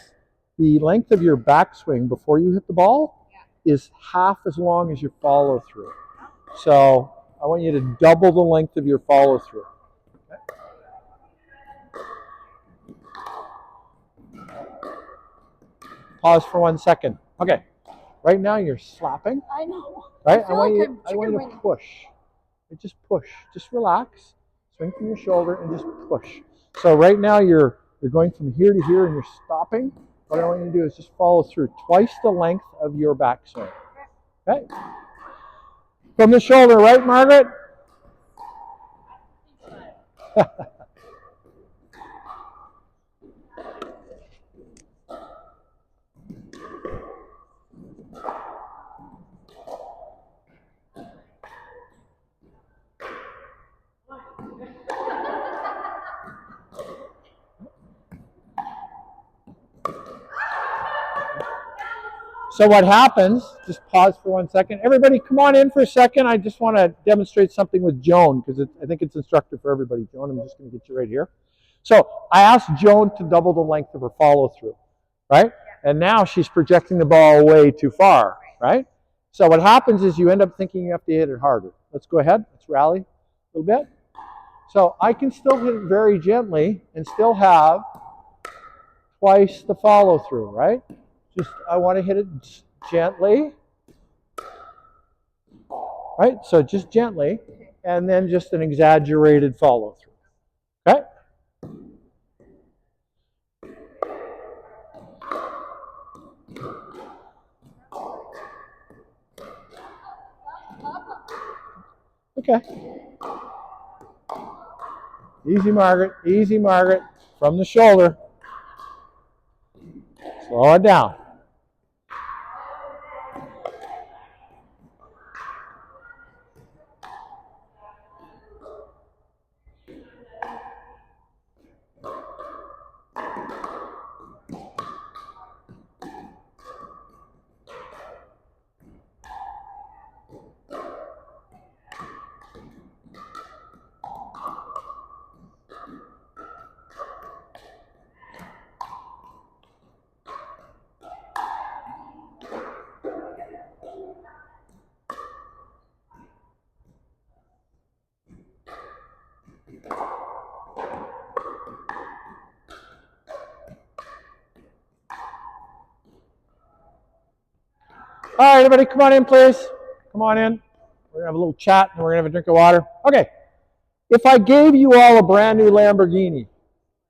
The length of your backswing before you hit the ball is half as long as your follow through. So I want you to double the length of your follow through. Pause for 1 second. Okay. Right now you're slapping. I know. Right? I want you to push. Just push. Just relax. Swing from your shoulder and just push. So right now you're going from here to here and you're stopping. What I want you to do is just follow through twice the length of your backswing. Okay? From the shoulder, right, Margaret? So what happens, just pause for 1 second. Everybody come on in for a second. I just want to demonstrate something with Joan because I think it's instructive for everybody. Joan, I'm just going to get you right here. So I asked Joan to double the length of her follow through, right? And now she's projecting the ball way too far, right? So what happens is you end up thinking you have to hit it harder. Let's go ahead. Let's rally a little bit. So I can still hit it very gently and still have twice the follow through, right? Just, I want to hit it gently, right? So just gently, and then just an exaggerated follow through, okay? Okay. Easy, Margaret. Easy, Margaret. From the shoulder. Slow it down. All right, everybody, come on in, please. Come on in. We're going to have a little chat, and we're going to have a drink of water. Okay. If I gave you all a brand new Lamborghini,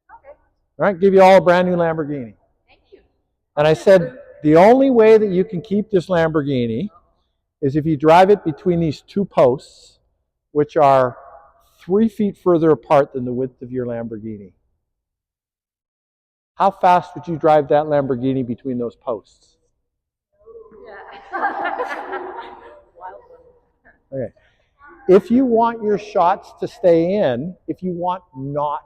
Okay. right, give you all a brand new Lamborghini, Thank you. and I said the only way that you can keep this Lamborghini is if you drive it between these two posts, which are 3 feet further apart than the width of your Lamborghini. How fast would you drive that Lamborghini between those posts? Yeah. Okay. If you want your shots to stay in, if you want not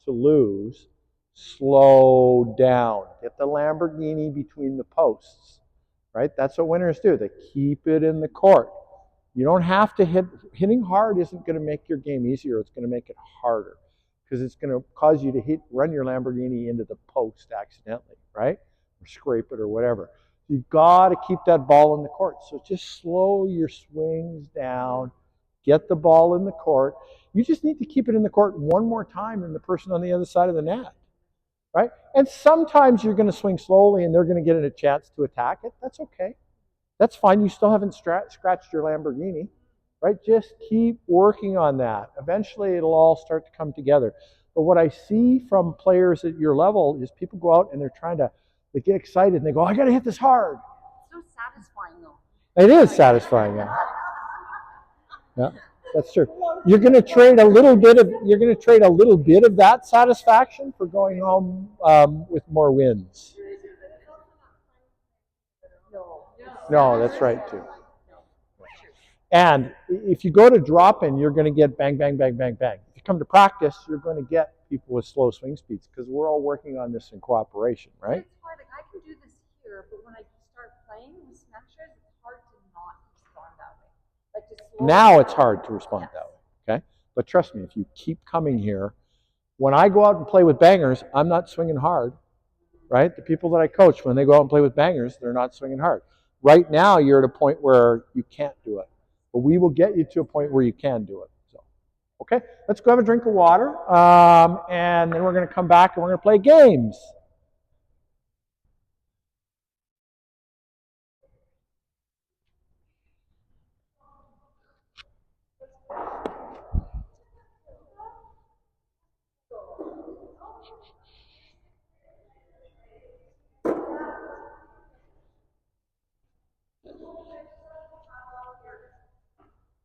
to lose, slow down. Get the Lamborghini between the posts, right? That's what winners do. They keep it in the court. You don't have to hit. Hitting hard isn't going to make your game easier. It's going to make it harder because it's going to cause you to run your Lamborghini into the post accidentally, right? Or scrape it or whatever. You've got to keep that ball in the court. So just slow your swings down. Get the ball in the court. You just need to keep it in the court one more time than the person on the other side of the net, right? And sometimes you're going to swing slowly and they're going to get a chance to attack it. That's okay. That's fine. You still haven't scratched your Lamborghini, right? Just keep working on that. Eventually, it'll all start to come together. But what I see from players at your level is people go out and they get excited and they go, I got to hit this hard. So satisfying, though. It is satisfying, yeah. Yeah, that's true. You're going to trade a little bit of that satisfaction for going home with more wins. No, that's right too. And if you go to drop-in, you're going to get bang, bang, bang, bang, bang. If you come to practice, you're going to get people with slow swing speeds because we're all working on this in cooperation, right? It's hard. Like, I can do this here, but when I start playing with smashers, it's hard to not respond that way. Like, just slow Now down. it's hard to respond that way, okay? But trust me, if you keep coming here, when I go out and play with bangers, I'm not swinging hard, right? The people that I coach, when they go out and play with bangers, they're not swinging hard. Right now, you're at a point where you can't do it. But we will get you to a point where you can do it. So, okay, let's go have a drink of water, and then we're going to come back and we're going to play games.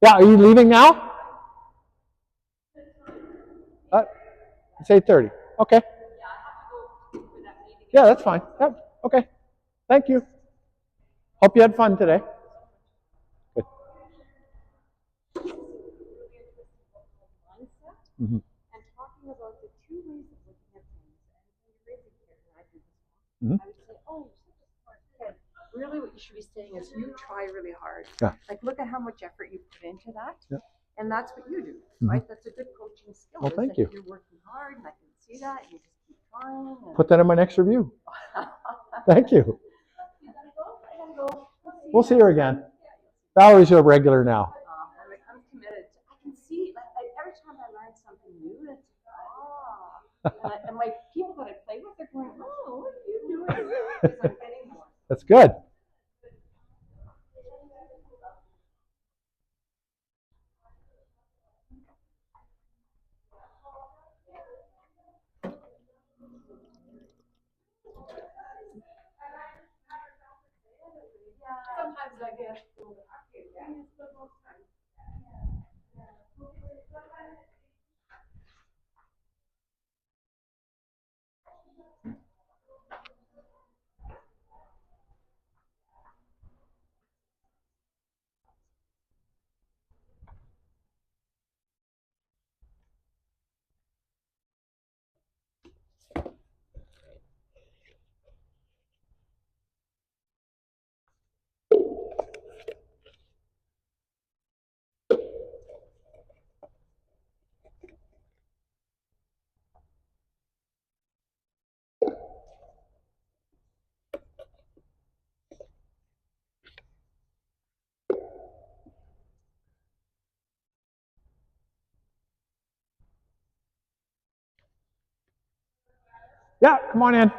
Yeah, are you leaving now? It's 8:30. Okay. Yeah, that's fine. Yeah, okay. Thank you. Hope you had fun today. Good. Mm-hmm. And talking about the two ways of looking at things. And when you're raising kids, and I do this Mm-hmm. I would say, oh, you're such a smart kid. Really, what you should be saying is you try really hard. Yeah. Like, look at how much effort you put into that. Yeah. And that's what you do, Mm-hmm. right? That's a good coaching skill. Well, thank you. You're working hard, and I can see that. And you just keep trying. And Put that in my next review. Thank you. You gotta go. I gotta go. We'll see her again. Valerie's a regular now. I'm committed. I can see, every time I learn something new, it's and my people that I play with are going, oh, what are you doing? Because I'm getting more. That's good. Sometimes I get. Yeah, come on in.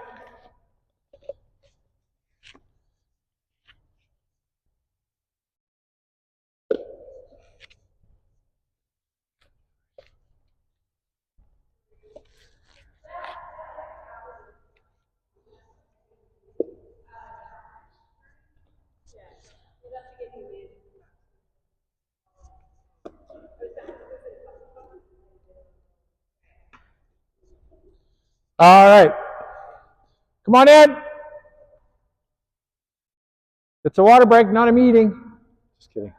All right. Come on in. It's a water break, not a meeting. Just kidding.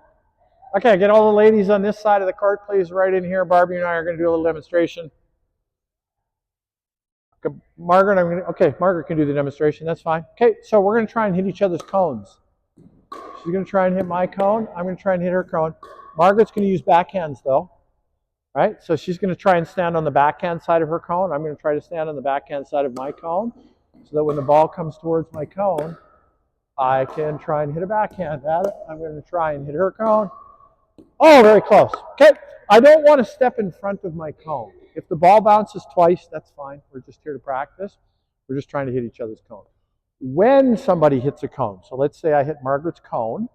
Okay, get all the ladies on this side of the court, please, right in here. Barbie and I are going to do a little demonstration. Okay, Margaret can do the demonstration. That's fine. Okay, so we're going to try and hit each other's cones. She's going to try and hit my cone. I'm going to try and hit her cone. Margaret's going to use backhands, though. Right? So she's going to try and stand on the backhand side of her cone. I'm going to try to stand on the backhand side of my cone so that when the ball comes towards my cone, I can try and hit a backhand at it. I'm going to try and hit her cone. Oh, very close. Okay, I don't want to step in front of my cone. If the ball bounces twice, that's fine. We're just here to practice. We're just trying to hit each other's cone. When somebody hits a cone, so let's say I hit Margaret's cone,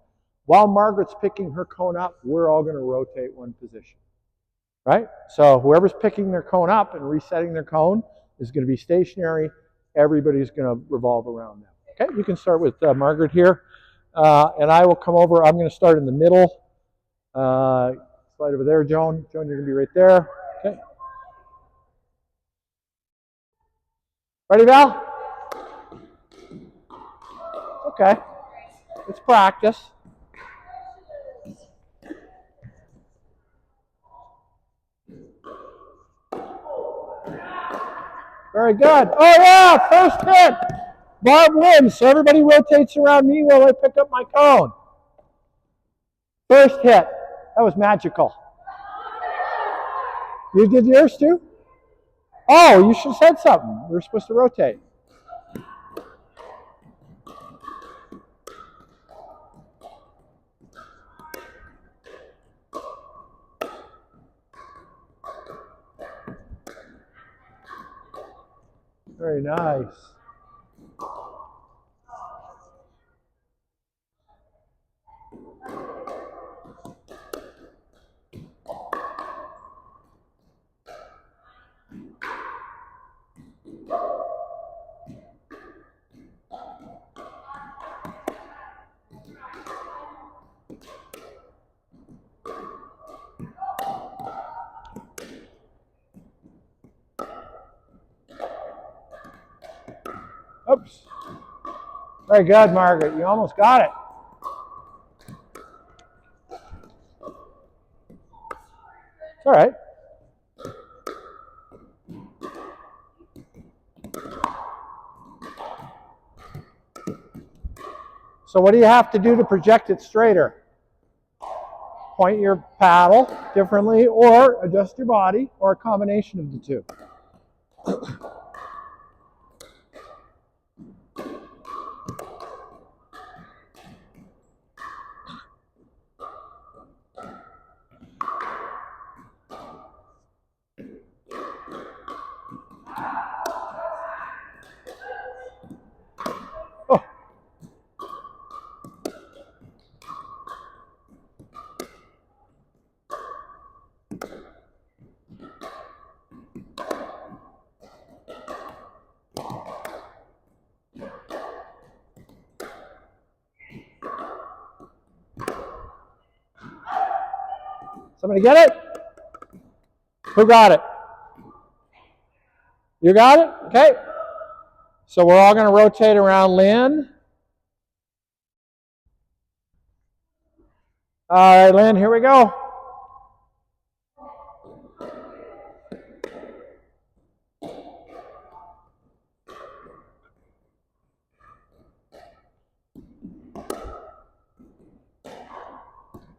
while Margaret's picking her cone up, we're all going to rotate one position. Right? So whoever's picking their cone up and resetting their cone is going to be stationary. Everybody's going to revolve around them. Okay, you can start with Margaret here. And I will come over. I'm going to start in the middle. Slide over there, Joan. Joan, you're going to be right there. Okay. Ready, Val? Okay. Let's practice. Very good. Oh, yeah, first hit. Barb wins, so everybody rotates around me while I pick up my cone. First hit. That was magical. You did yours too? Oh, you should have said something. We were supposed to rotate. Very nice. Oops. Very good, Margaret. You almost got it. It's all right. So what do you have to do to project it straighter? Point your paddle differently or adjust your body or a combination of the two. Oh. Somebody get it? Who got it? You got it? Okay. So we're all going to rotate around Lynn. All right, Lynn, here we go.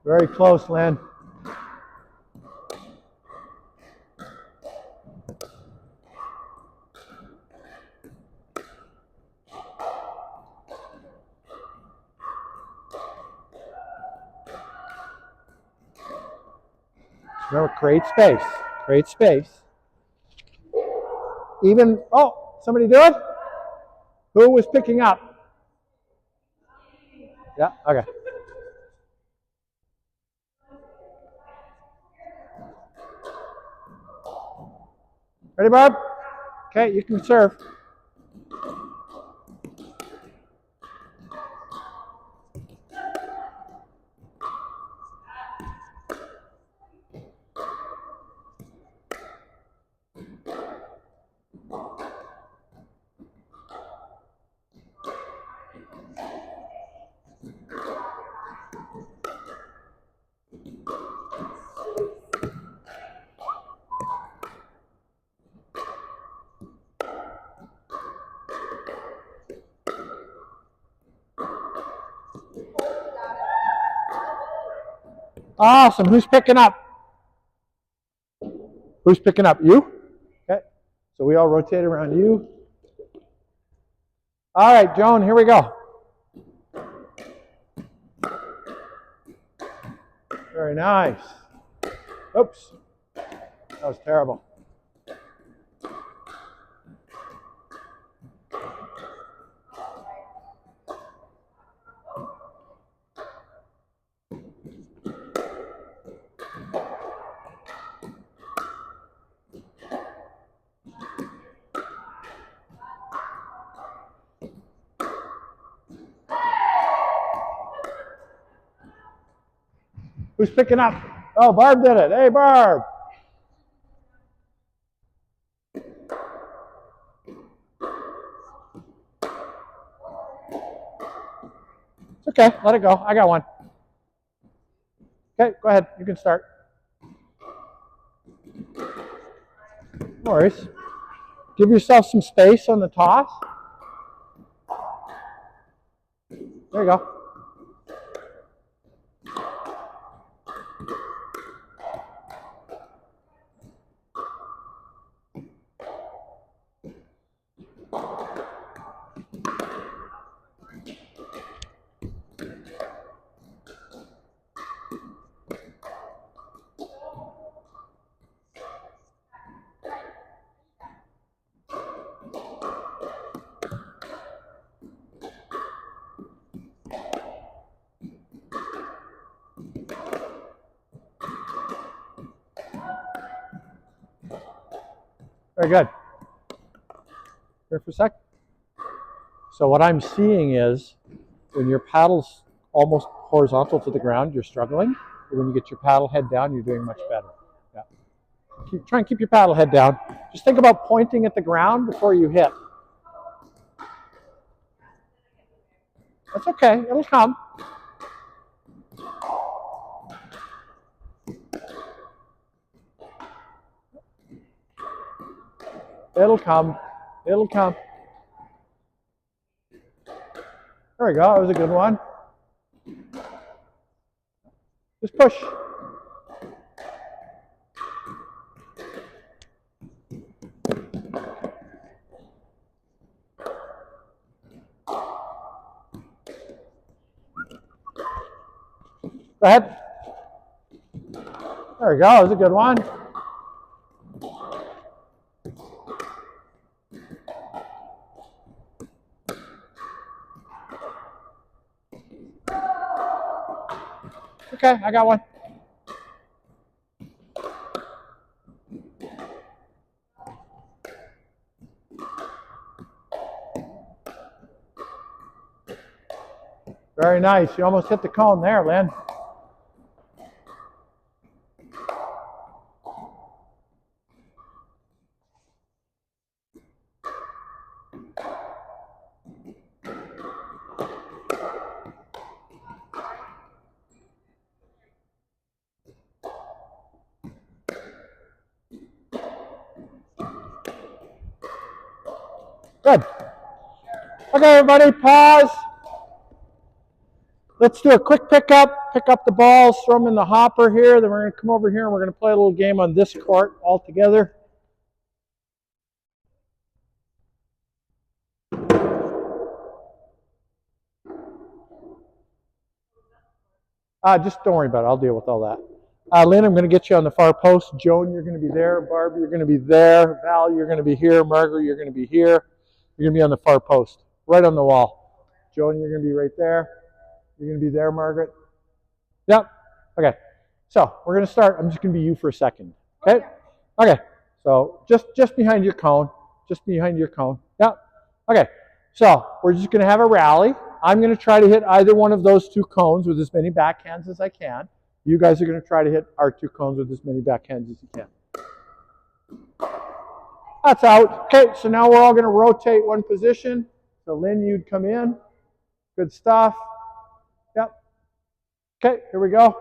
Very close, Lynn. Remember, create space. Create space. Even, oh, Somebody do it? Who was picking up? Yeah, okay. Ready, Barb? Okay, you can serve. Awesome. Who's picking up? Who's picking up? You? Okay. So we all rotate around you. All right, Joan, here we go. Very nice. Oops. That was terrible. Who's picking up? Oh, Barb did it. Hey, Barb. It's okay. Let it go. I got one. Okay, go ahead. You can start. No worries. Give yourself some space on the toss. There you go. Very good. Here for a sec. So what I'm seeing is when your paddle's almost horizontal to the ground, you're struggling. But when you get your paddle head down, you're doing much better. Yeah. Try and keep your paddle head down. Just think about pointing at the ground before you hit. That's okay. It'll come. It'll come. It'll come. There we go. That was a good one. Just push. Go ahead. There we go. That was a good one. Okay, I got one. Very nice. You almost hit the cone there, Lynn. Good. Okay, everybody, pause. Let's do a quick pickup. Pick up the balls, throw them in the hopper here. Then we're going to come over here and we're going to play a little game on this court all together. Just don't worry about it. I'll deal with all that. Lynn, I'm going to get you on the far post. Joan, you're going to be there. Barb, you're going to be there. Val, you're going to be here. Margaret, you're going to be here. You're going to be on the far post, right on the wall. Joan, you're going to be right there. You're going to be there, Margaret. Yep. Okay. So we're going to start. I'm just going to be you for a second. Okay. Okay. So just behind your cone. Just behind your cone. Yep. Okay. So we're just going to have a rally. I'm going to try to hit either one of those two cones with as many backhands as I can. You guys are going to try to hit our two cones with as many backhands as you can. That's out. Okay, so now we're all going to rotate one position. So Lynn, you'd come in. Good stuff. Yep. Okay, here we go.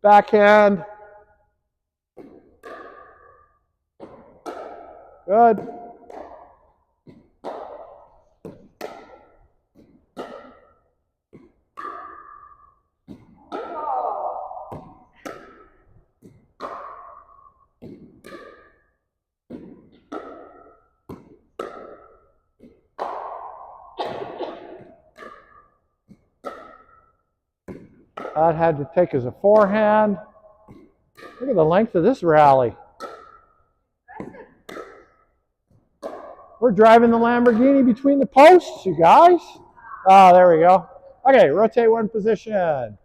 Backhand. Good. That had to take as a forehand. Look at the length of this rally. We're driving the Lamborghini between the posts, you guys. Oh, there we go. Okay, rotate one position.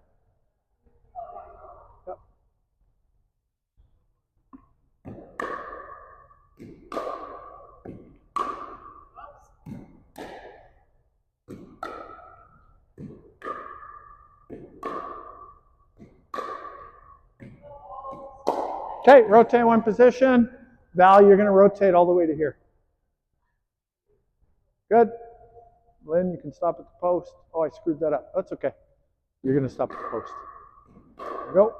Okay, rotate one position. Val, you're going to rotate all the way to here. Good. Lynn, you can stop at the post. Oh, I screwed that up. That's okay. You're going to stop at the post. Go.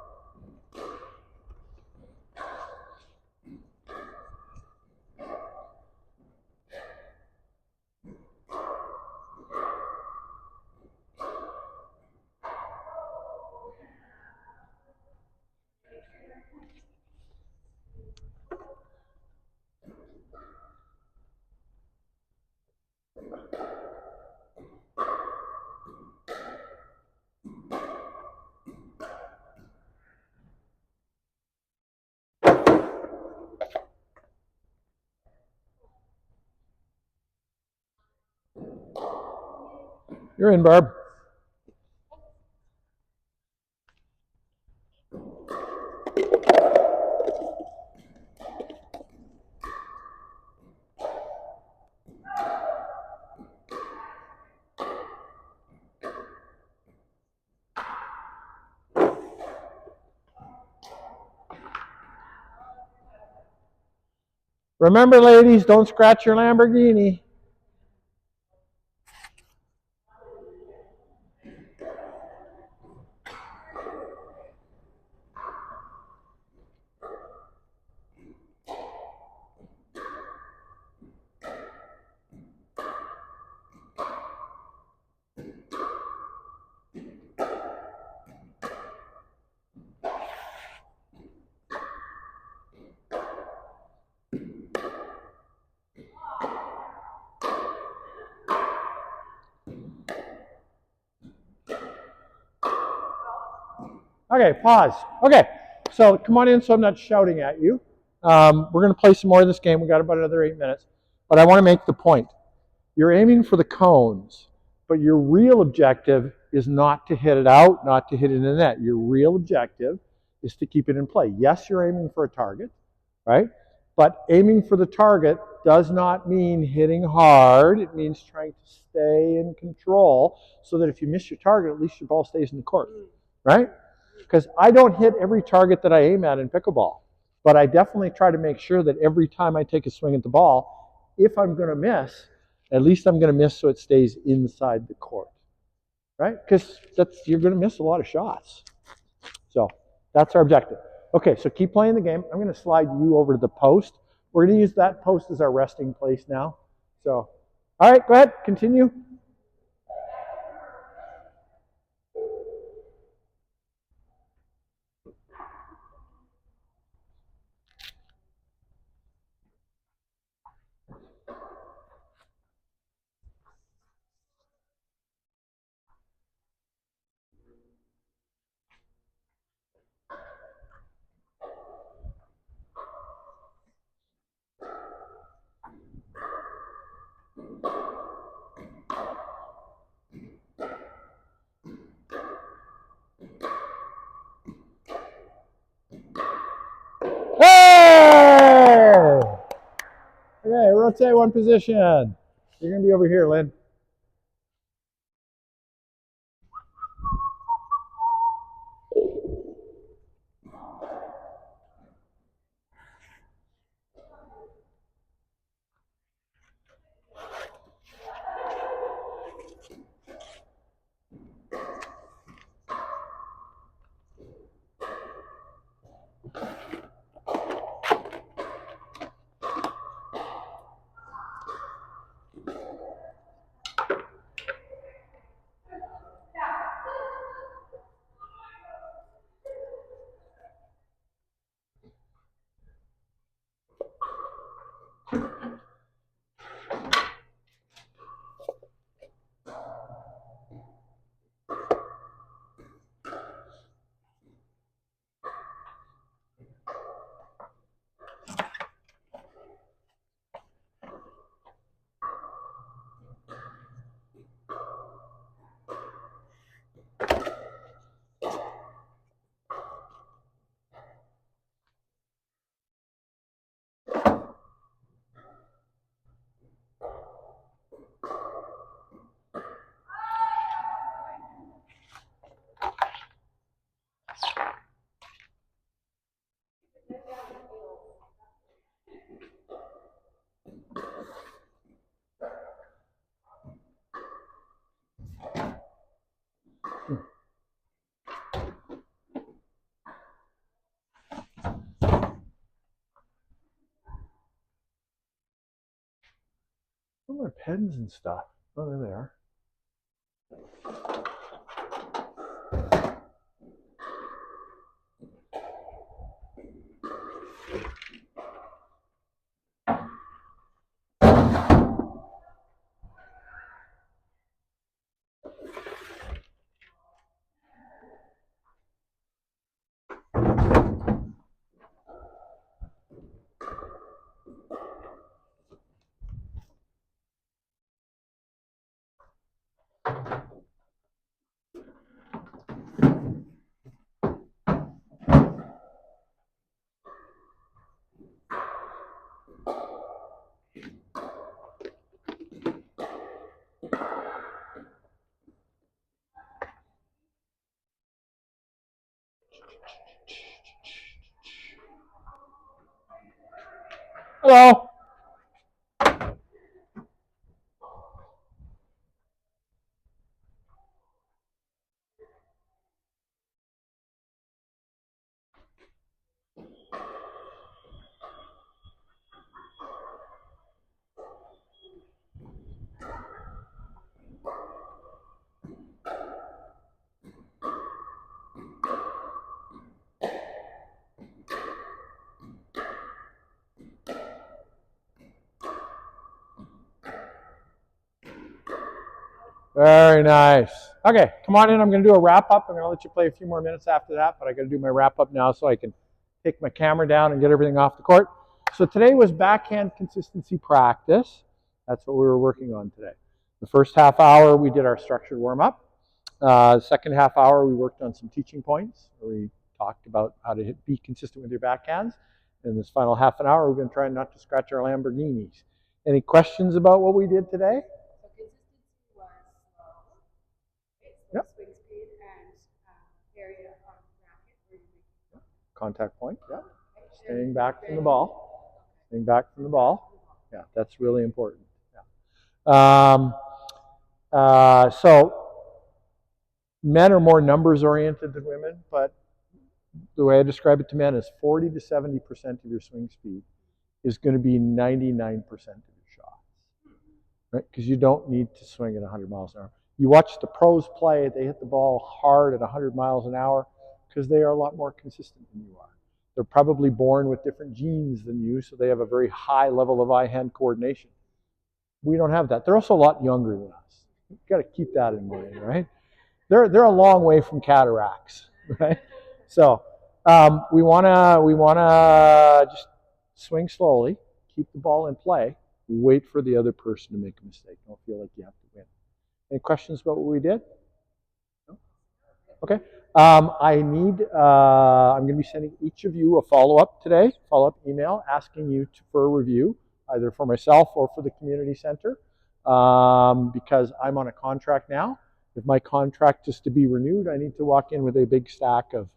You're in, Barb. Remember, ladies, don't scratch your Lamborghini. Okay, pause. Okay, so come on in so I'm not shouting at you. We're going to play some more of this game. We've got about another 8 minutes. But I want to make the point. You're aiming for the cones, but your real objective is not to hit it out, not to hit it in the net. Your real objective is to keep it in play. Yes, you're aiming for a target, right? But aiming for the target does not mean hitting hard. It means trying to stay in control so that if you miss your target, at least your ball stays in the court, right? Because I don't hit every target that I aim at in pickleball, but I definitely try to make sure that every time I take a swing at the ball, if I'm going to miss, at least I'm going to miss so it stays inside the court, right? Because you're going to miss a lot of shots. So that's our objective. Okay, so keep playing the game. I'm going to slide you over to the post. We're going to use that post as our resting place now. So, all right, go ahead, continue. rotate one position. You're going to be over here, Lynn. Where are my pens and stuff? Oh, there they are. Hello. Very nice. Okay, come on in. I'm going to do a wrap up. I'm going to let you play a few more minutes after that, but I got to do my wrap up now so I can take my camera down and get everything off the court. So today was backhand consistency practice. That's what we were working on today. The first half hour we did our structured warm up. The second half hour we worked on some teaching points. We talked about how to be consistent with your backhands. In this final half an hour, we're going to try not to scratch our Lamborghinis. Any questions about what we did today? Yep. Swing speed and area on racket where you make contact point. Yeah. Staying back from the ball. Staying back from the ball. Yeah, that's really important. Yeah. So men are more numbers oriented than women, but the way I describe it to men is 40 to 70% of your swing speed is going to be 99% of your shots, right? Because you don't need to swing at 100 miles an hour. You watch the pros play, they hit the ball hard at 100 miles an hour because they are a lot more consistent than you are. They're probably born with different genes than you, so they have a very high level of eye-hand coordination. We don't have that. They're also a lot younger than us. You've got to keep that in mind, right? They're a long way from cataracts, right? So we wanna just swing slowly, keep the ball in play, wait for the other person to make a mistake. Don't feel like you have to win. Any questions about what we did? No? Okay. I'm going to be sending each of you a follow-up today, follow-up email asking you for a review. either for myself or for the community center, because I'm on a contract now. If my contract is to be renewed, I need to walk in with a big stack of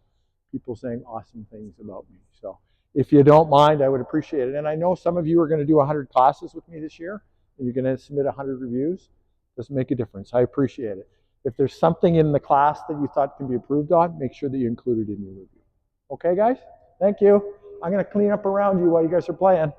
people saying awesome things about me. So if you don't mind, I would appreciate it. And I know some of you are going to do 100 classes with me this year, and you're going to submit 100 reviews. Doesn't make a difference. I appreciate it. If there's something in the class that you thought can be improved on, make sure that you include it in your review. Okay, guys? Thank you. I'm going to clean up around you while you guys are playing.